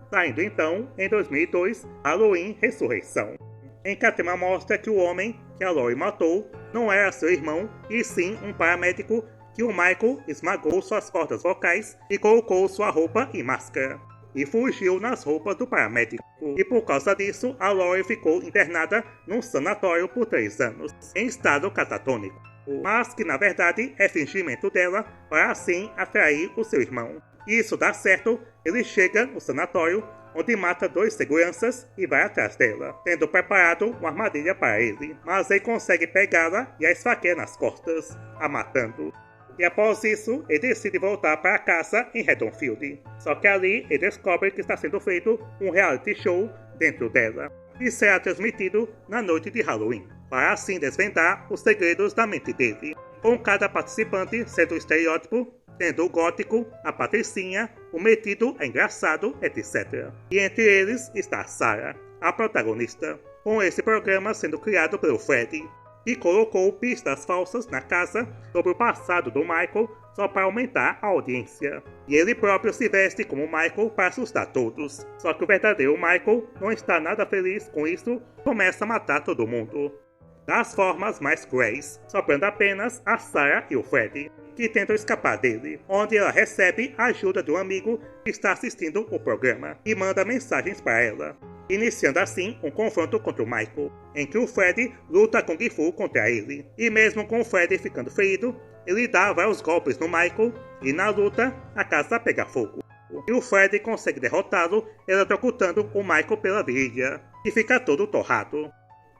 Saindo então, em 2002, Halloween Ressurreição, em que a tema mostra que o homem que a Laurie matou não era seu irmão, e sim um paramédico que o Michael esmagou suas cordas vocais e colocou sua roupa e máscara, e fugiu nas roupas do paramédico. E por causa disso, a Laurie ficou internada num sanatório por 3 anos, em estado catatônico, mas que na verdade é fingimento dela para assim atrair o seu irmão. E isso dá certo, ele chega no sanatório, onde mata 2 seguranças e vai atrás dela, tendo preparado uma armadilha para ele, mas ele consegue pegá-la e a esfaqueia nas costas, a matando. E após isso, ele decide voltar para a casa em Haddonfield. Só que ali ele descobre que está sendo feito um reality show dentro dela, e será transmitido na noite de Halloween, para assim desvendar os segredos da mente dele, com cada participante sendo um estereótipo, tendo o gótico, a patricinha, o metido, é engraçado, etc. E entre eles está a Sarah, a protagonista, com esse programa sendo criado pelo Freddy, que colocou pistas falsas na casa sobre o passado do Michael só para aumentar a audiência. E ele próprio se veste como Michael para assustar todos. Só que o verdadeiro Michael não está nada feliz com isso e começa a matar todo mundo, das formas mais cruéis, sobrando apenas a Sarah e o Freddy, que tentam escapar dele, onde ela recebe a ajuda de um amigo que está assistindo o programa e manda mensagens para ela, iniciando assim um confronto contra o Michael, em que o Freddy luta Kung Fu contra ele, e mesmo com o Freddy ficando ferido, ele dá vários golpes no Michael, e na luta, a casa pega fogo. E o Freddy consegue derrotá-lo, eletrocutando o Michael pela virilha, e fica todo torrado.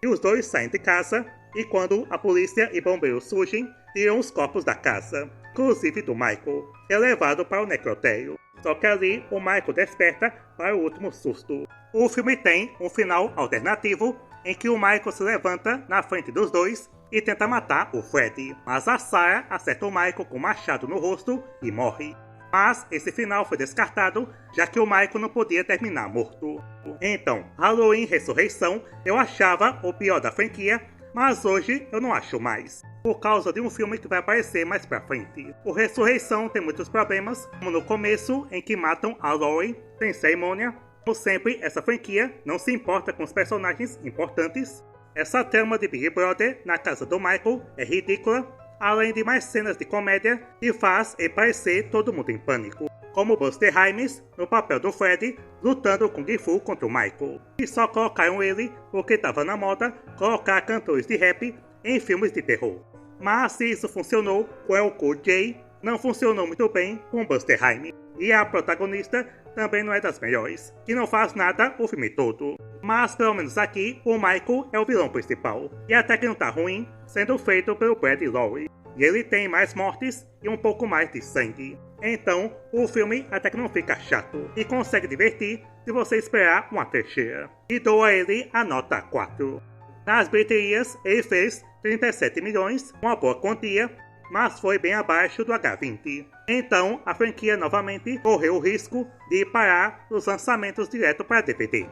E os dois saem de casa, e quando a polícia e bombeiros surgem, tiram os corpos da casa, inclusive do Michael, que é levado para o necrotério. Só que ali, o Michael desperta para o último susto. O filme tem um final alternativo, em que o Michael se levanta na frente dos dois e tenta matar o Freddy, mas a Sarah acerta o Michael com um machado no rosto e morre. Mas esse final foi descartado, já que o Michael não podia terminar morto. Então, Halloween Ressurreição eu achava o pior da franquia, Mas hoje eu não acho mais, por causa de um filme que vai aparecer mais pra frente. O Ressurreição tem muitos problemas, como no começo, em que matam a Laurie sem cerimônia. Como sempre, essa franquia não se importa com os personagens importantes. Essa trama de Big Brother na casa do Michael é ridícula, além de mais cenas de comédia que faz ele parecer todo mundo em pânico, como Buster Rhymes no papel do Freddy lutando Kung Fu contra o Michael. E só colocaram ele porque estava na moda colocar cantores de rap em filmes de terror. Mas se isso funcionou com El Cool J, não funcionou muito bem com Buster Rhymes. E a protagonista também não é das melhores, que não faz nada o filme todo. Mas pelo menos aqui, o Michael é o vilão principal, e até que não tá ruim, sendo feito pelo Brad e Laurie. E ele tem mais mortes e um pouco mais de sangue. Então, o filme até que não fica chato, e consegue divertir se você esperar uma terceira. E dou a ele a nota 4. Nas bilheterias, ele fez 37 milhões, uma boa quantia, mas foi bem abaixo do H20. Então, a franquia novamente correu o risco de parar os lançamentos direto para DVD.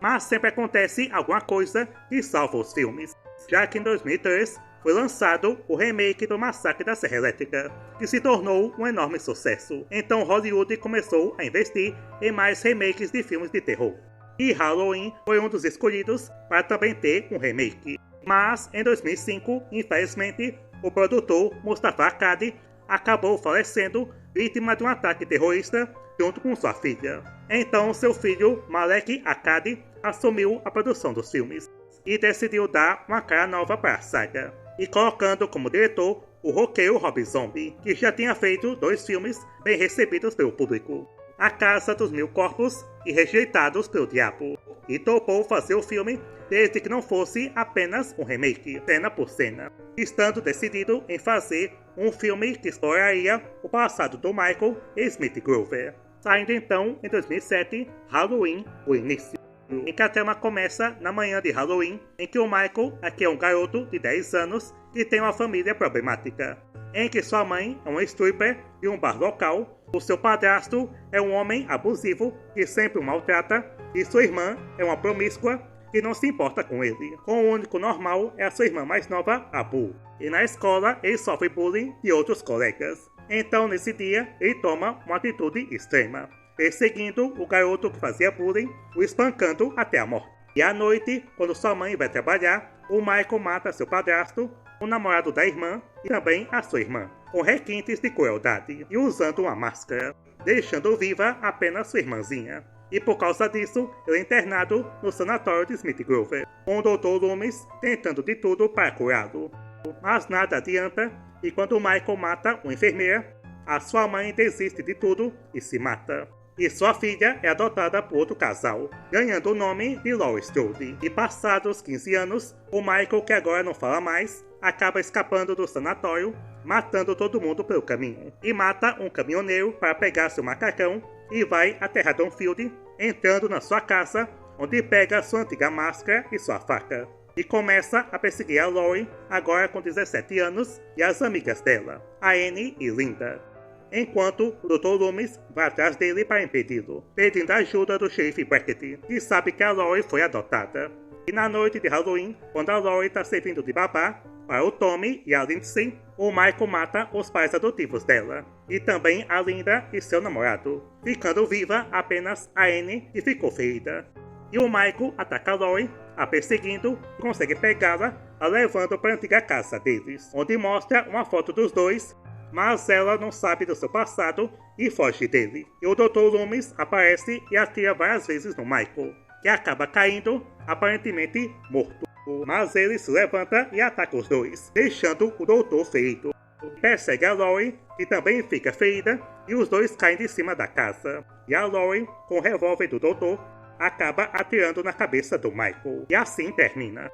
Mas sempre acontece alguma coisa que salva os filmes, já que em 2003 foi lançado o remake do Massacre da Serra Elétrica, que se tornou um enorme sucesso. Então Hollywood começou a investir em mais remakes de filmes de terror. E Halloween foi um dos escolhidos para também ter um remake. Mas em 2005, infelizmente, o produtor Mustafa Akkad acabou falecendo vítima de um ataque terrorista junto com sua filha. Então seu filho Malek Akkad assumiu a produção dos filmes e decidiu dar uma cara nova para a saga, e colocando como diretor o roqueiro Rob Zombie, que já tinha feito 2 filmes bem recebidos pelo público, A Casa dos Mil Corpos e Rejeitados pelo Diabo, e topou fazer o filme desde que não fosse apenas um remake, cena por cena, estando decidido em fazer um filme que exploraria o passado do Michael e Smith Grover, saindo então em 2007 Halloween, o início, em que a trama começa na manhã de Halloween, em que o Michael aqui é um garoto de 10 anos que tem uma família problemática, em que sua mãe é uma stripper de um bar local, o seu padrasto é um homem abusivo que sempre o maltrata, e sua irmã é uma promíscua que não se importa com ele. Com o único normal é a sua irmã mais nova, a Boo. E na escola ele sofre bullying de outros colegas. Então nesse dia ele toma uma atitude extrema, perseguindo o garoto que fazia bullying, o espancando até a morte. E à noite, quando sua mãe vai trabalhar, o Michael mata seu padrasto, o namorado da irmã e também a sua irmã, com requintes de crueldade e usando uma máscara, deixando viva apenas sua irmãzinha. E por causa disso, ele é internado no sanatório de Smith Grover, com o Dr. Loomis tentando de tudo para curá-lo. Mas nada adianta, e quando Michael mata uma enfermeira, a sua mãe desiste de tudo e se mata. E sua filha é adotada por outro casal, ganhando o nome de Laurie Strode. E passados 15 anos, o Michael, que agora não fala mais, acaba escapando do sanatório, matando todo mundo pelo caminho. E mata um caminhoneiro para pegar seu macacão e vai até Haddonfield, entrando na sua casa, onde pega sua antiga máscara e sua faca. E começa a perseguir a Laurie, agora com 17 anos, e as amigas dela, a Annie e Linda. Enquanto o Dr. Loomis vai atrás dele para impedi-lo, pedindo ajuda do xerife Brackett, que sabe que a Laurie foi adotada. E na noite de Halloween, quando a Laurie está servindo de babá para o Tommy e a Lindsay, o Michael mata os pais adotivos dela, e também a Linda e seu namorado, ficando viva apenas a Annie, que ficou ferida. E o Michael ataca a Laurie, a perseguindo, e consegue pegá-la, a levando para a antiga casa deles, onde mostra uma foto dos dois, mas ela não sabe do seu passado e foge dele. E o Dr. Loomis aparece e atira várias vezes no Michael, que acaba caindo, aparentemente morto. Mas ele se levanta e ataca os dois, deixando o doutor ferido. Persegue a Laurie, que também fica ferida, e os dois caem de cima da casa. E a Laurie, com o revólver do doutor, acaba atirando na cabeça do Michael. E assim termina.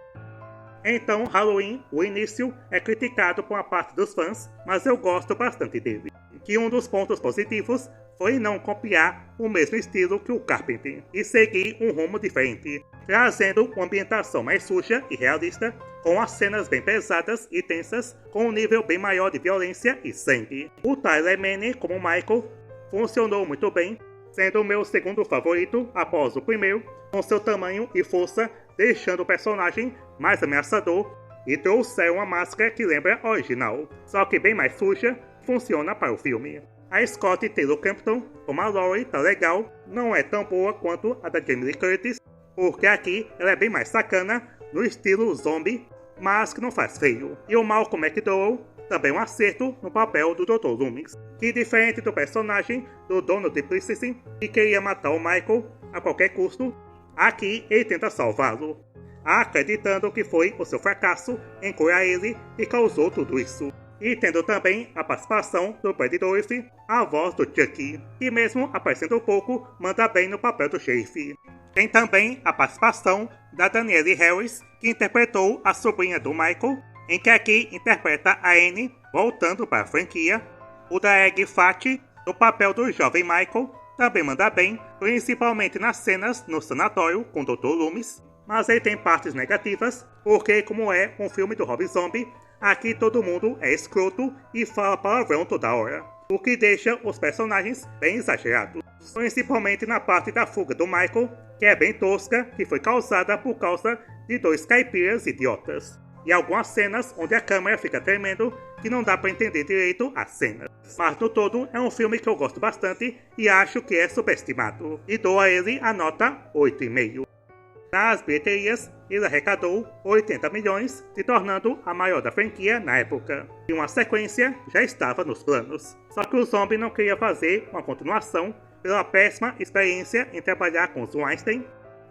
Então, Halloween, o início, é criticado por uma parte dos fãs, mas eu gosto bastante dele. Que um dos pontos positivos foi não copiar o mesmo estilo que o Carpenter, e seguir um rumo diferente, trazendo uma ambientação mais suja e realista, com as cenas bem pesadas e tensas, com um nível bem maior de violência e sangue. O Tyler Mane, como Michael, funcionou muito bem, sendo o meu segundo favorito após o primeiro, com seu tamanho e força, deixando o personagem mais ameaçador e trouxeram uma máscara que lembra a original, só que bem mais suja, funciona para o filme. A Scott Taylor Compton, como a Laurie, tá legal, não é tão boa quanto a da Jamie Lee Curtis, porque aqui ela é bem mais sacana, no estilo zombie, mas que não faz feio. E o Malcolm McDowell, também um acerto no papel do Dr. Loomis, que diferente do personagem do Donald Duplessis, que queria matar o Michael a qualquer custo, aqui ele tenta salvá-lo, acreditando que foi o seu fracasso em curar ele que causou tudo isso. E tendo também a participação do Brad Dourif, a voz do Chucky, que mesmo aparecendo pouco, manda bem no papel do xerife. Tem também a participação da Danielle Harris, que interpretou a sobrinha do Michael, em que aqui interpreta a Anne, voltando para a franquia. O Daeg Fati, no papel do jovem Michael, também manda bem, principalmente nas cenas no sanatório com o Dr. Loomis, mas ele tem partes negativas, porque como é um filme do Rob Zombie, aqui todo mundo é escroto e fala palavrão toda hora, o que deixa os personagens bem exagerados, principalmente na parte da fuga do Michael, que é bem tosca, que foi causada por causa de dois caipiras idiotas, e algumas cenas onde a câmera fica tremendo, que não dá para entender direito as cenas. Mas no todo é um filme que eu gosto bastante e acho que é subestimado, e dou a ele a nota 8,5. Nas bilheterias, ele arrecadou 80 milhões, se tornando a maior da franquia na época. E uma sequência já estava nos planos. Só que o Zombie não queria fazer uma continuação pela péssima experiência em trabalhar com os Weinstein,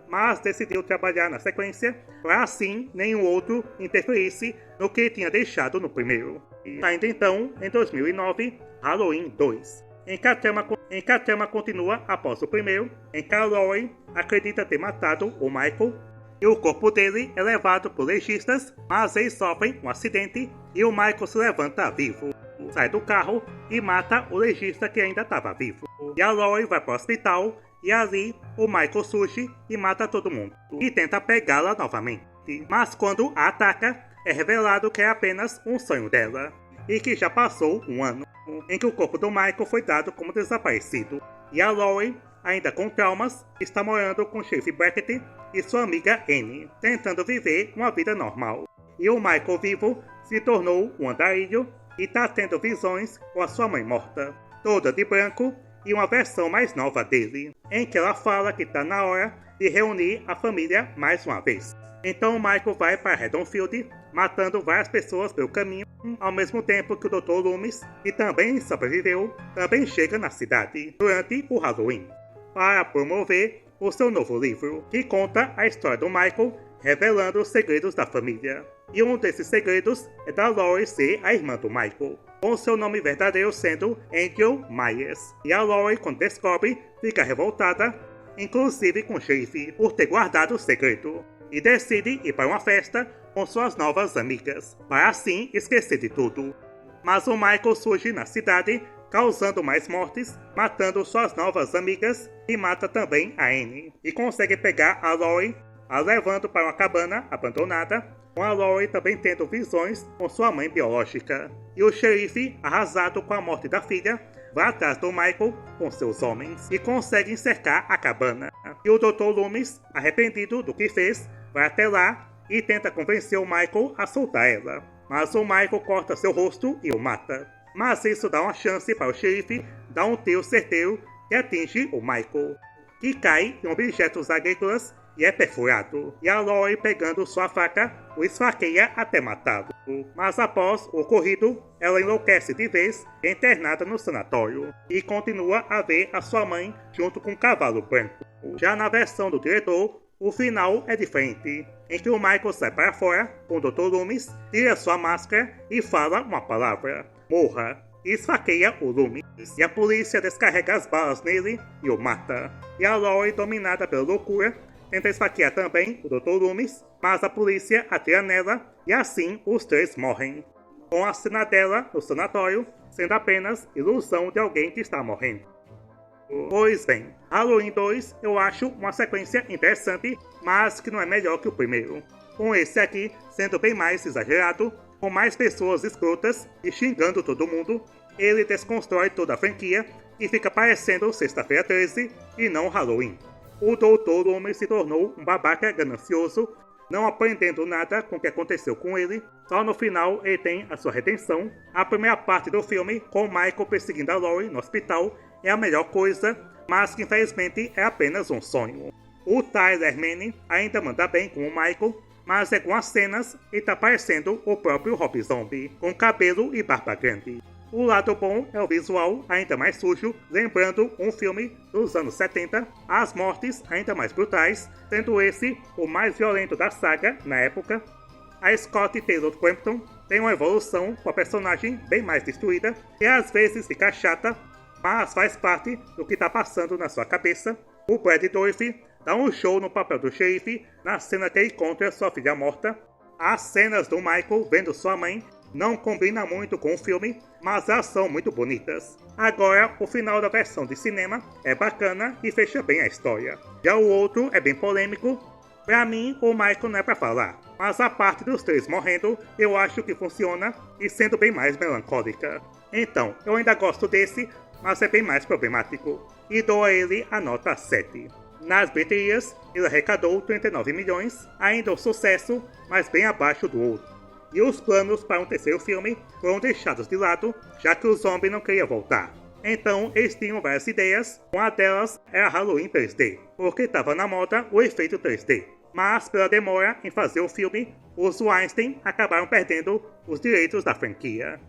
mas decidiu trabalhar na sequência para assim nenhum outro interferisse no que tinha deixado no primeiro. Saindo então, em 2009, Halloween 2. Em que a trama continua após o primeiro, em que a Laurie acredita ter matado o Michael e o corpo dele é levado por legistas, mas eles sofrem um acidente e o Michael se levanta vivo, sai do carro e mata o legista que ainda estava vivo. E a Laurie vai para o hospital e ali o Michael surge e mata todo mundo e tenta pegá-la novamente, mas quando a ataca é revelado que é apenas um sonho dela e que já passou um ano em que o corpo do Michael foi dado como desaparecido. E a Laurie, ainda com traumas, está morando com o Sheriff Brackett e sua amiga Anne, tentando viver uma vida normal. E o Michael vivo se tornou um andarilho e está tendo visões com a sua mãe morta, toda de branco, e uma versão mais nova dele, em que ela fala que está na hora de reunir a família mais uma vez. Então o Michael vai para Haddonfield, matando várias pessoas pelo caminho, ao mesmo tempo que o Dr. Loomis, que também sobreviveu, também chega na cidade durante o Halloween, para promover o seu novo livro, que conta a história do Michael, revelando os segredos da família. E um desses segredos é da Laurie ser a irmã do Michael, com seu nome verdadeiro sendo Angel Myers. E a Laurie, quando descobre, fica revoltada, inclusive com o xerife, por ter guardado o segredo, e decide ir para uma festa com suas novas amigas, para assim esquecer de tudo. Mas o Michael surge na cidade, causando mais mortes, matando suas novas amigas e mata também a Anne, e consegue pegar a Laurie, a levando para uma cabana abandonada, com a Laurie também tendo visões com sua mãe biológica. E o xerife, arrasado com a morte da filha, vai atrás do Michael com seus homens e conseguem cercar a cabana. E o Dr. Loomis, arrependido do que fez, vai até lá e tenta convencer o Michael a soltar ela. Mas o Michael corta seu rosto e o mata. Mas isso dá uma chance para o xerife dar um tiro certeiro que atinge o Michael, que cai em objetos agrícolas e é perfurado. E a Laurie, pegando sua faca, o esfaqueia até matá-lo. Mas após o ocorrido, ela enlouquece de vez e é internada no sanatório, e continua a ver a sua mãe junto com um cavalo branco. Já na versão do diretor, o final é diferente, em que o Michael sai para fora com o Dr. Loomis, tira sua máscara e fala uma palavra: morra, e esfaqueia o Loomis. E a polícia descarrega as balas nele e o mata. E a Laurie, dominada pela loucura, tenta esfaquear também o Dr. Loomis, mas a polícia atira nela e assim os três morrem, com a cena dela no sanatório sendo apenas ilusão de alguém que está morrendo. Pois bem, Halloween 2 eu acho uma sequência interessante, mas que não é melhor que o primeiro, com esse aqui sendo bem mais exagerado, com mais pessoas escrotas e xingando todo mundo. Ele desconstrói toda a franquia e fica parecendo Sexta-feira 13 e não Halloween. O Dr. Loomis se tornou um babaca ganancioso não aprendendo nada com o que aconteceu com ele. Só no final ele tem a sua redenção. A primeira parte do filme, com o Michael perseguindo a Laurie no hospital, é a melhor coisa, mas que infelizmente é apenas um sonho. O Tyler Mane ainda manda bem com o Michael, mas em algumas cenas ele tá parecendo o próprio Rob Zombie, com cabelo e barba grande. O lado bom é o visual ainda mais sujo, lembrando um filme dos anos 70, as mortes ainda mais brutais, sendo esse o mais violento da saga na época. A Scott Taylor Crampton tem uma evolução com a personagem bem mais destruída, e às vezes fica chata, mas faz parte do que tá passando na sua cabeça. O Brad Dourif dá um show no papel do xerife na cena que ele encontra sua filha morta. As cenas do Michael vendo sua mãe não combina muito com o filme, mas elas são muito bonitas. Agora, o final da versão de cinema é bacana e fecha bem a história. Já o outro é bem polêmico. Pra mim, o Michael não é pra falar, mas a parte dos três morrendo eu acho que funciona e sendo bem mais melancólica. Então, eu ainda gosto desse, mas é bem mais problemático, e dou a ele a nota 7. Nas bilheterias, ele arrecadou 39 milhões, ainda um sucesso, mas bem abaixo do outro. E os planos para um terceiro filme foram deixados de lado, já que o Zombie não queria voltar. Então eles tinham várias ideias, uma delas era Halloween 3D, porque estava na moda o efeito 3D. Mas pela demora em fazer o filme, os Weinstein acabaram perdendo os direitos da franquia.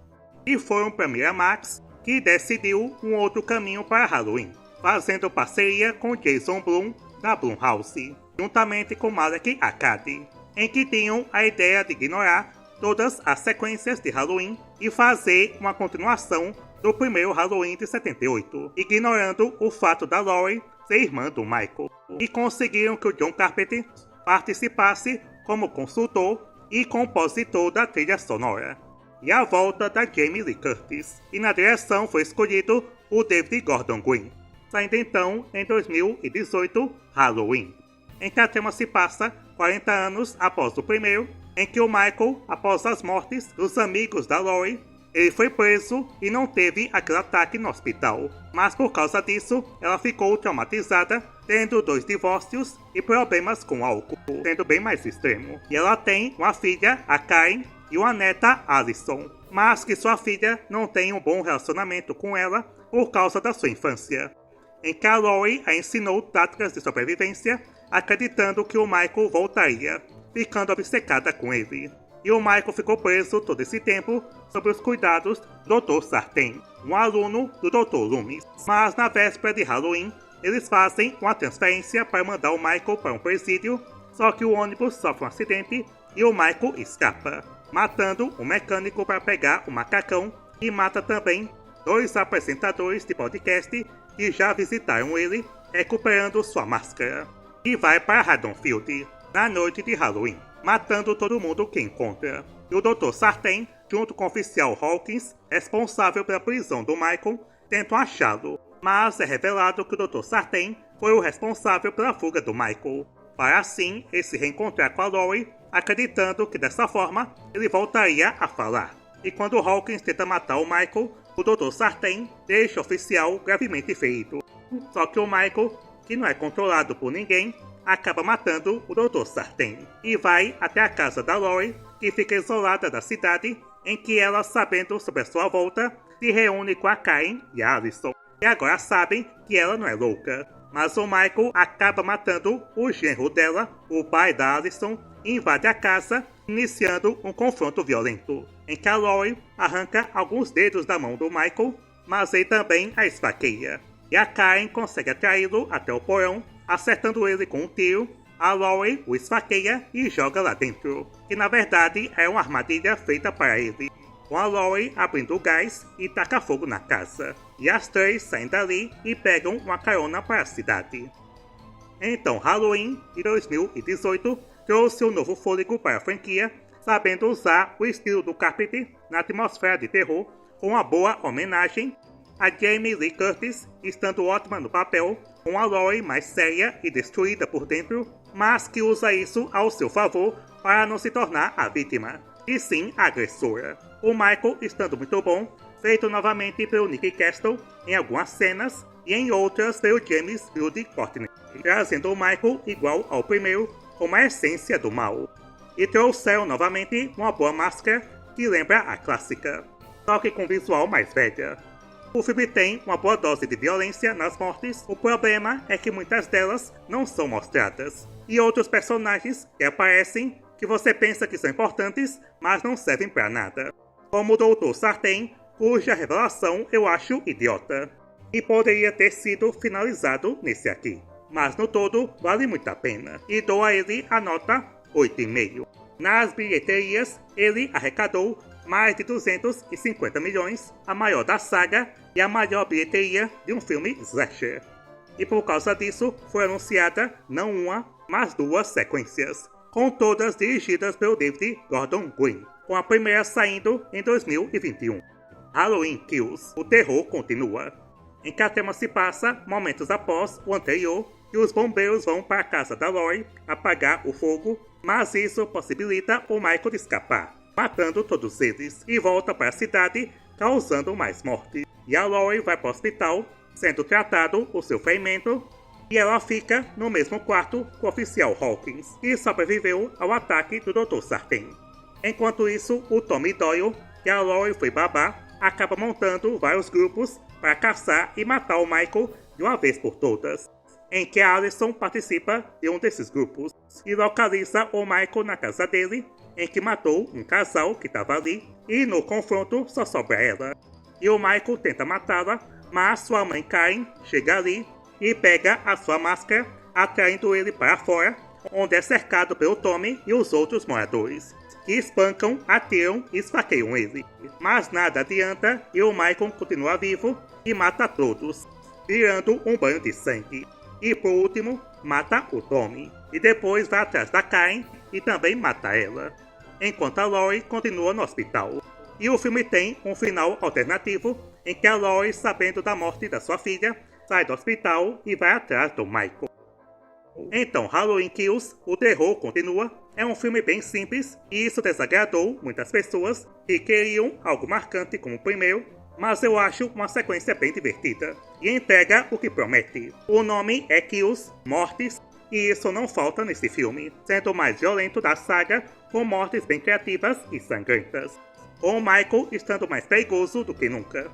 E foram para Miramax, que decidiu um outro caminho para Halloween, fazendo parceria com Jason Blum da Blumhouse, juntamente com Malek Akkad, em que tinham a ideia de ignorar todas as sequências de Halloween e fazer uma continuação do primeiro Halloween de 78, ignorando o fato da Laurie ser irmã do Michael. E conseguiram que o John Carpenter participasse como consultor e compositor da trilha sonora. E a volta da Jamie Lee Curtis. E na direção foi escolhido o David Gordon Green, saindo então em 2018 Halloween, em que a trama se passa 40 anos após o primeiro, em que o Michael, após as mortes dos amigos da Laurie, ele foi preso e não teve aquele ataque no hospital. Mas por causa disso, ela ficou traumatizada, tendo 2 divórcios e problemas com álcool, sendo bem mais extremo. E ela tem uma filha, a Karen, e uma neta, Alison, mas que sua filha não tem um bom relacionamento com ela por causa da sua infância, em que a Laurie a ensinou táticas de sobrevivência, acreditando que o Michael voltaria, ficando obcecada com ele. E o Michael ficou preso todo esse tempo sob os cuidados do Dr. Sartain, um aluno do Dr. Loomis. Mas na véspera de Halloween, eles fazem uma transferência para mandar o Michael para um presídio, só que o ônibus sofre um acidente e o Michael escapa, matando um mecânico para pegar o macacão, e mata também 2 apresentadores de podcast que já visitaram ele, recuperando sua máscara. E vai para Haddonfield na noite de Halloween, matando todo mundo que encontra. E o Dr. Sartain, junto com o oficial Hawkins, responsável pela prisão do Michael, tentam achá-lo, mas é revelado que o Dr. Sartain foi o responsável pela fuga do Michael, para assim ele se reencontrar com a Laurie, acreditando que dessa forma ele voltaria a falar. E quando Hawkins tenta matar o Michael, o Dr. Sartain deixa o oficial gravemente ferido. Só que o Michael, que não é controlado por ninguém, acaba matando o Dr. Sartain e vai até a casa da Laurie, que fica isolada da cidade, em que ela, sabendo sobre a sua volta, se reúne com a Karen e a Alison, e agora sabem que ela não é louca. Mas o Michael acaba matando o genro dela, o pai da Alison, e invade a casa, iniciando um confronto violento, em que a Laurie arranca alguns dedos da mão do Michael, mas ele também a esfaqueia. E a Karen consegue atraí-lo até o porão, acertando ele com um tiro. A Laurie o esfaqueia e joga lá dentro, que na verdade é uma armadilha feita para ele, com a Laurie abrindo o gás e taca fogo na casa. E as 3 saem dali e pegam uma carona para a cidade. Então Halloween de 2018 trouxe um novo fôlego para a franquia, sabendo usar o estilo do Carpenter na atmosfera de terror, com uma boa homenagem a Jamie Lee Curtis, estando ótima no papel, com a Laurie mais séria e destruída por dentro, mas que usa isso ao seu favor para não se tornar a vítima, e sim a agressora. O Michael estando muito bom, feito novamente pelo Nick Castle em algumas cenas, e em outras pelo James Jude Courtney, trazendo o Michael igual ao primeiro, com a essência do mal. e trouxeram novamente uma boa máscara que lembra a clássica, só que com visual mais velha. O filme tem uma boa dose de violência nas mortes, o problema é que muitas delas não são mostradas, e outros personagens que aparecem que você pensa que são importantes, mas não servem pra nada, como o Dr. Sartain, cuja revelação eu acho idiota, e poderia ter sido finalizado nesse aqui, mas no todo vale muito a pena, e dou a ele a nota 8,5. Nas bilheterias, ele arrecadou mais de 250 milhões, a maior da saga e a maior bilheteria de um filme slasher. E por causa disso, foi anunciada não uma, mas 2 sequências, com todas dirigidas pelo David Gordon Green, com a primeira saindo em 2021. Halloween Kills, o terror continua, em que a trama se passa momentos após o anterior e os bombeiros vão para a casa da Laurie apagar o fogo, mas isso possibilita o Michael de escapar, matando todos eles, e volta para a cidade, causando mais mortes. E a Laurie vai para o hospital, sendo tratado o seu ferimento, e ela fica no mesmo quarto com o oficial Hawkins, que sobreviveu ao ataque do Dr. Sartain. Enquanto isso, o Tommy Doyle, que a Laurie foi babá, acaba montando vários grupos para caçar e matar o Michael de uma vez por todas, em que a Allison participa de um desses grupos, e localiza o Michael na casa dele, em que matou um casal que estava ali, e no confronto só sobra ela. E o Michael tenta matá-la, mas sua mãe Karen chega ali e pega a sua máscara, atraindo ele para fora, onde é cercado pelo Tommy e os outros moradores, que espancam, atiram e esfaqueiam ele. Mas nada adianta e o Michael continua vivo e mata todos, virando um banho de sangue. E por último, mata o Tommy, e depois vai atrás da Karen e também mata ela, enquanto a Laurie continua no hospital. E o filme tem um final alternativo, em que a Laurie, sabendo da morte da sua filha, sai do hospital e vai atrás do Michael. Então, Halloween Kills, o terror continua, é um filme bem simples, e isso desagradou muitas pessoas que queriam algo marcante como o primeiro, mas eu acho uma sequência bem divertida, e entrega o que promete. O nome é Kills, Mortes, e isso não falta nesse filme, sendo o mais violento da saga, com mortes bem criativas e sangrentas, com o Michael estando mais perigoso do que nunca.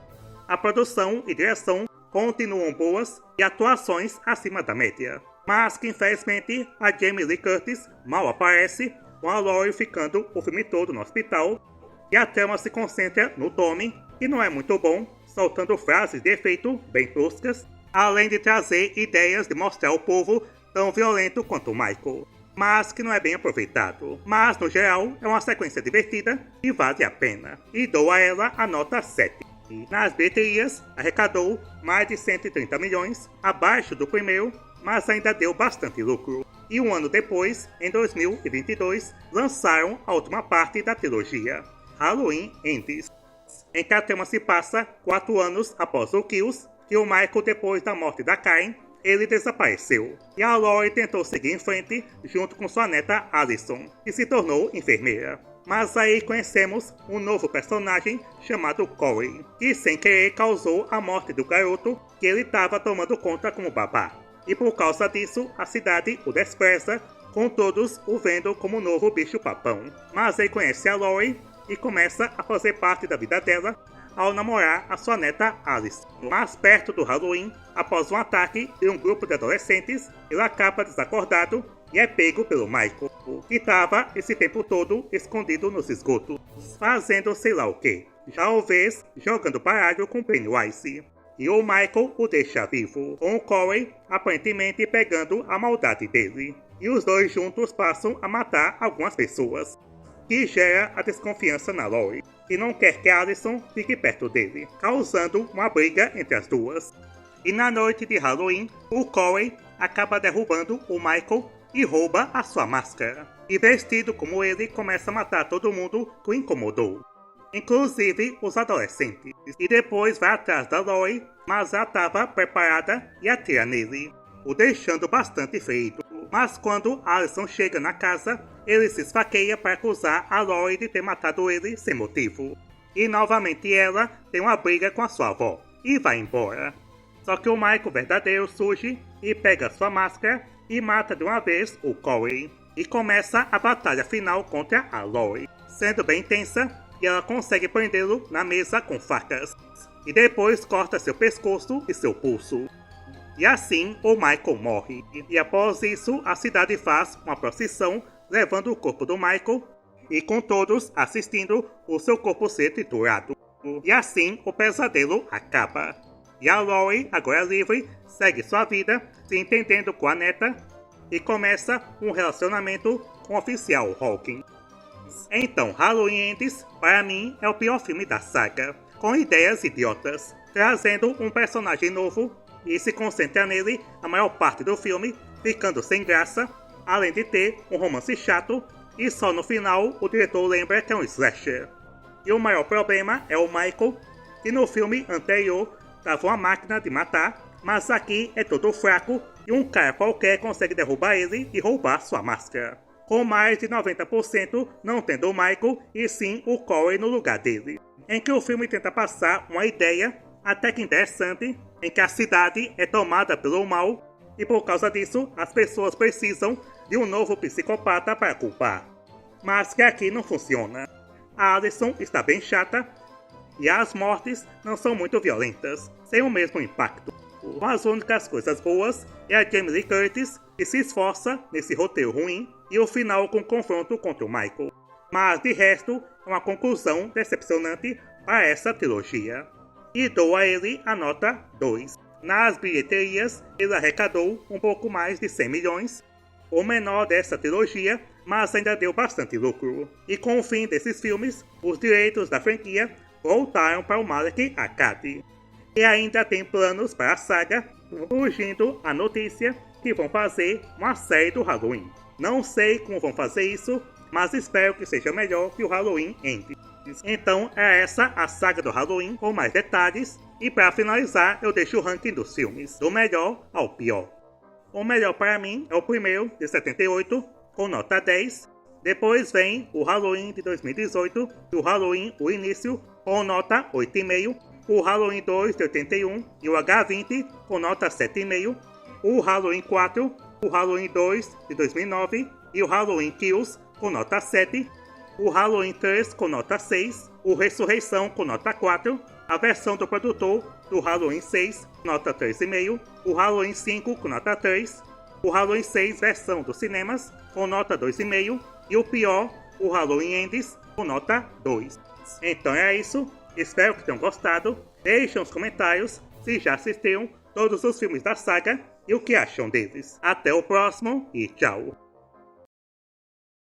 A produção e direção continuam boas e atuações acima da média, mas que infelizmente a Jamie Lee Curtis mal aparece, com a Laurie ficando o filme todo no hospital, e a trama se concentra no Tommy, que não é muito bom, soltando frases de efeito bem toscas, além de trazer ideias de mostrar o povo tão violento quanto o Michael, mas que não é bem aproveitado. Mas no geral é uma sequência divertida e vale a pena, e dou a ela a nota 7. Nas bilheterias arrecadou mais de 130 milhões, abaixo do primeiro, mas ainda deu bastante lucro. E um ano depois, em 2022, lançaram a última parte da trilogia, Halloween Ends, em que a trama se passa 4 anos após o Kills, que o Michael, depois da morte da Karen, ele desapareceu. E a Laurie tentou seguir em frente junto com sua neta Allison, que se tornou enfermeira. Mas aí conhecemos um novo personagem chamado Corey, que sem querer causou a morte do garoto que ele estava tomando conta como babá. E por causa disso, a cidade o despreza, com todos o vendo como um novo bicho-papão. Mas aí conhece a Laurie e começa a fazer parte da vida dela ao namorar a sua neta Alice. Mas perto do Halloween, após um ataque de um grupo de adolescentes, ele acaba desacordado e é pego pelo Michael, que estava esse tempo todo escondido nos esgotos, fazendo sei lá o que, talvez jogando baralho com Pennywise. E o Michael o deixa vivo, com o Corey aparentemente pegando a maldade dele. E os dois juntos passam a matar algumas pessoas, que gera a desconfiança na Laurie, que não quer que Allison fique perto dele, causando uma briga entre as duas. E na noite de Halloween, o Corey acaba derrubando o Michael e rouba a sua máscara. E vestido como ele, começa a matar todo mundo que o incomodou, inclusive os adolescentes. E depois vai atrás da Laurie, mas ela estava preparada e atira nele, o deixando bastante ferido. Mas quando Allison chega na casa, ele se esfaqueia para acusar a Laurie de ter matado ele sem motivo. E novamente ela tem uma briga com a sua avó e vai embora. Só que o Michael verdadeiro surge e pega sua máscara e mata de uma vez o Corey. e começa a batalha final contra a Laurie, sendo bem intensa, e ela consegue prendê-lo na mesa com facas, e depois corta seu pescoço e seu pulso. E assim o Michael morre, e após isso a cidade faz uma procissão levando o corpo do Michael, e com todos assistindo o seu corpo ser triturado. E assim o pesadelo acaba. E a Laurie, agora livre, segue sua vida, se entendendo com a neta, e começa um relacionamento com o oficial Hawkins. Então, Halloween Ends, para mim, é o pior filme da saga, com ideias idiotas, trazendo um personagem novo, e se concentra nele a maior parte do filme, ficando sem graça, além de ter um romance chato, e só no final o diretor lembra que é um slasher. E o maior problema é o Michael, que no filme anterior estava uma máquina de matar, mas aqui é todo fraco e um cara qualquer consegue derrubar ele e roubar sua máscara. Com mais de 90% não tendo o Michael e sim o Corey no lugar dele. Em que o filme tenta passar uma ideia até que interessante, em que a cidade é tomada pelo mal e por causa disso as pessoas precisam de um novo psicopata para culpar. Mas que aqui não funciona. A Allison está bem chata e as mortes não são muito violentas, sem o mesmo impacto. As únicas coisas boas é a Jamie Lee Curtis, que se esforça nesse roteiro ruim, e o final com o confronto contra o Michael. Mas de resto, é uma conclusão decepcionante para essa trilogia. E dou a ele a nota 2. Nas bilheterias, ele arrecadou um pouco mais de 100 milhões, o menor dessa trilogia, mas ainda deu bastante lucro. E com o fim desses filmes, os direitos da franquia voltaram para o Malek Arcade. E ainda tem planos para a saga, surgindo a notícia que vão fazer uma série do Halloween. Não sei como vão fazer isso, mas espero que seja melhor que o Halloween Ends. Então é essa a saga do Halloween com mais detalhes, e para finalizar eu deixo o ranking dos filmes, do melhor ao pior. O melhor para mim é o primeiro, de 78, com nota 10. Depois vem o Halloween de 2018 e o Halloween O Início, com nota 8,5. O Halloween 2 de 81 e o H20 com nota 7,5. O Halloween 4, o Halloween 2 de 2009 e o Halloween Kills com nota 7. O Halloween 3 com nota 6. O Ressurreição com nota 4. A versão do produtor do Halloween 6, nota 3,5. O Halloween 5 com nota 3. O Halloween 6 versão dos cinemas com nota 2,5. E o pior, o Halloween Ends com nota 2. Então é isso, espero que tenham gostado. Deixem nos comentários se já assistiram todos os filmes da saga e o que acham deles. Até o próximo e tchau!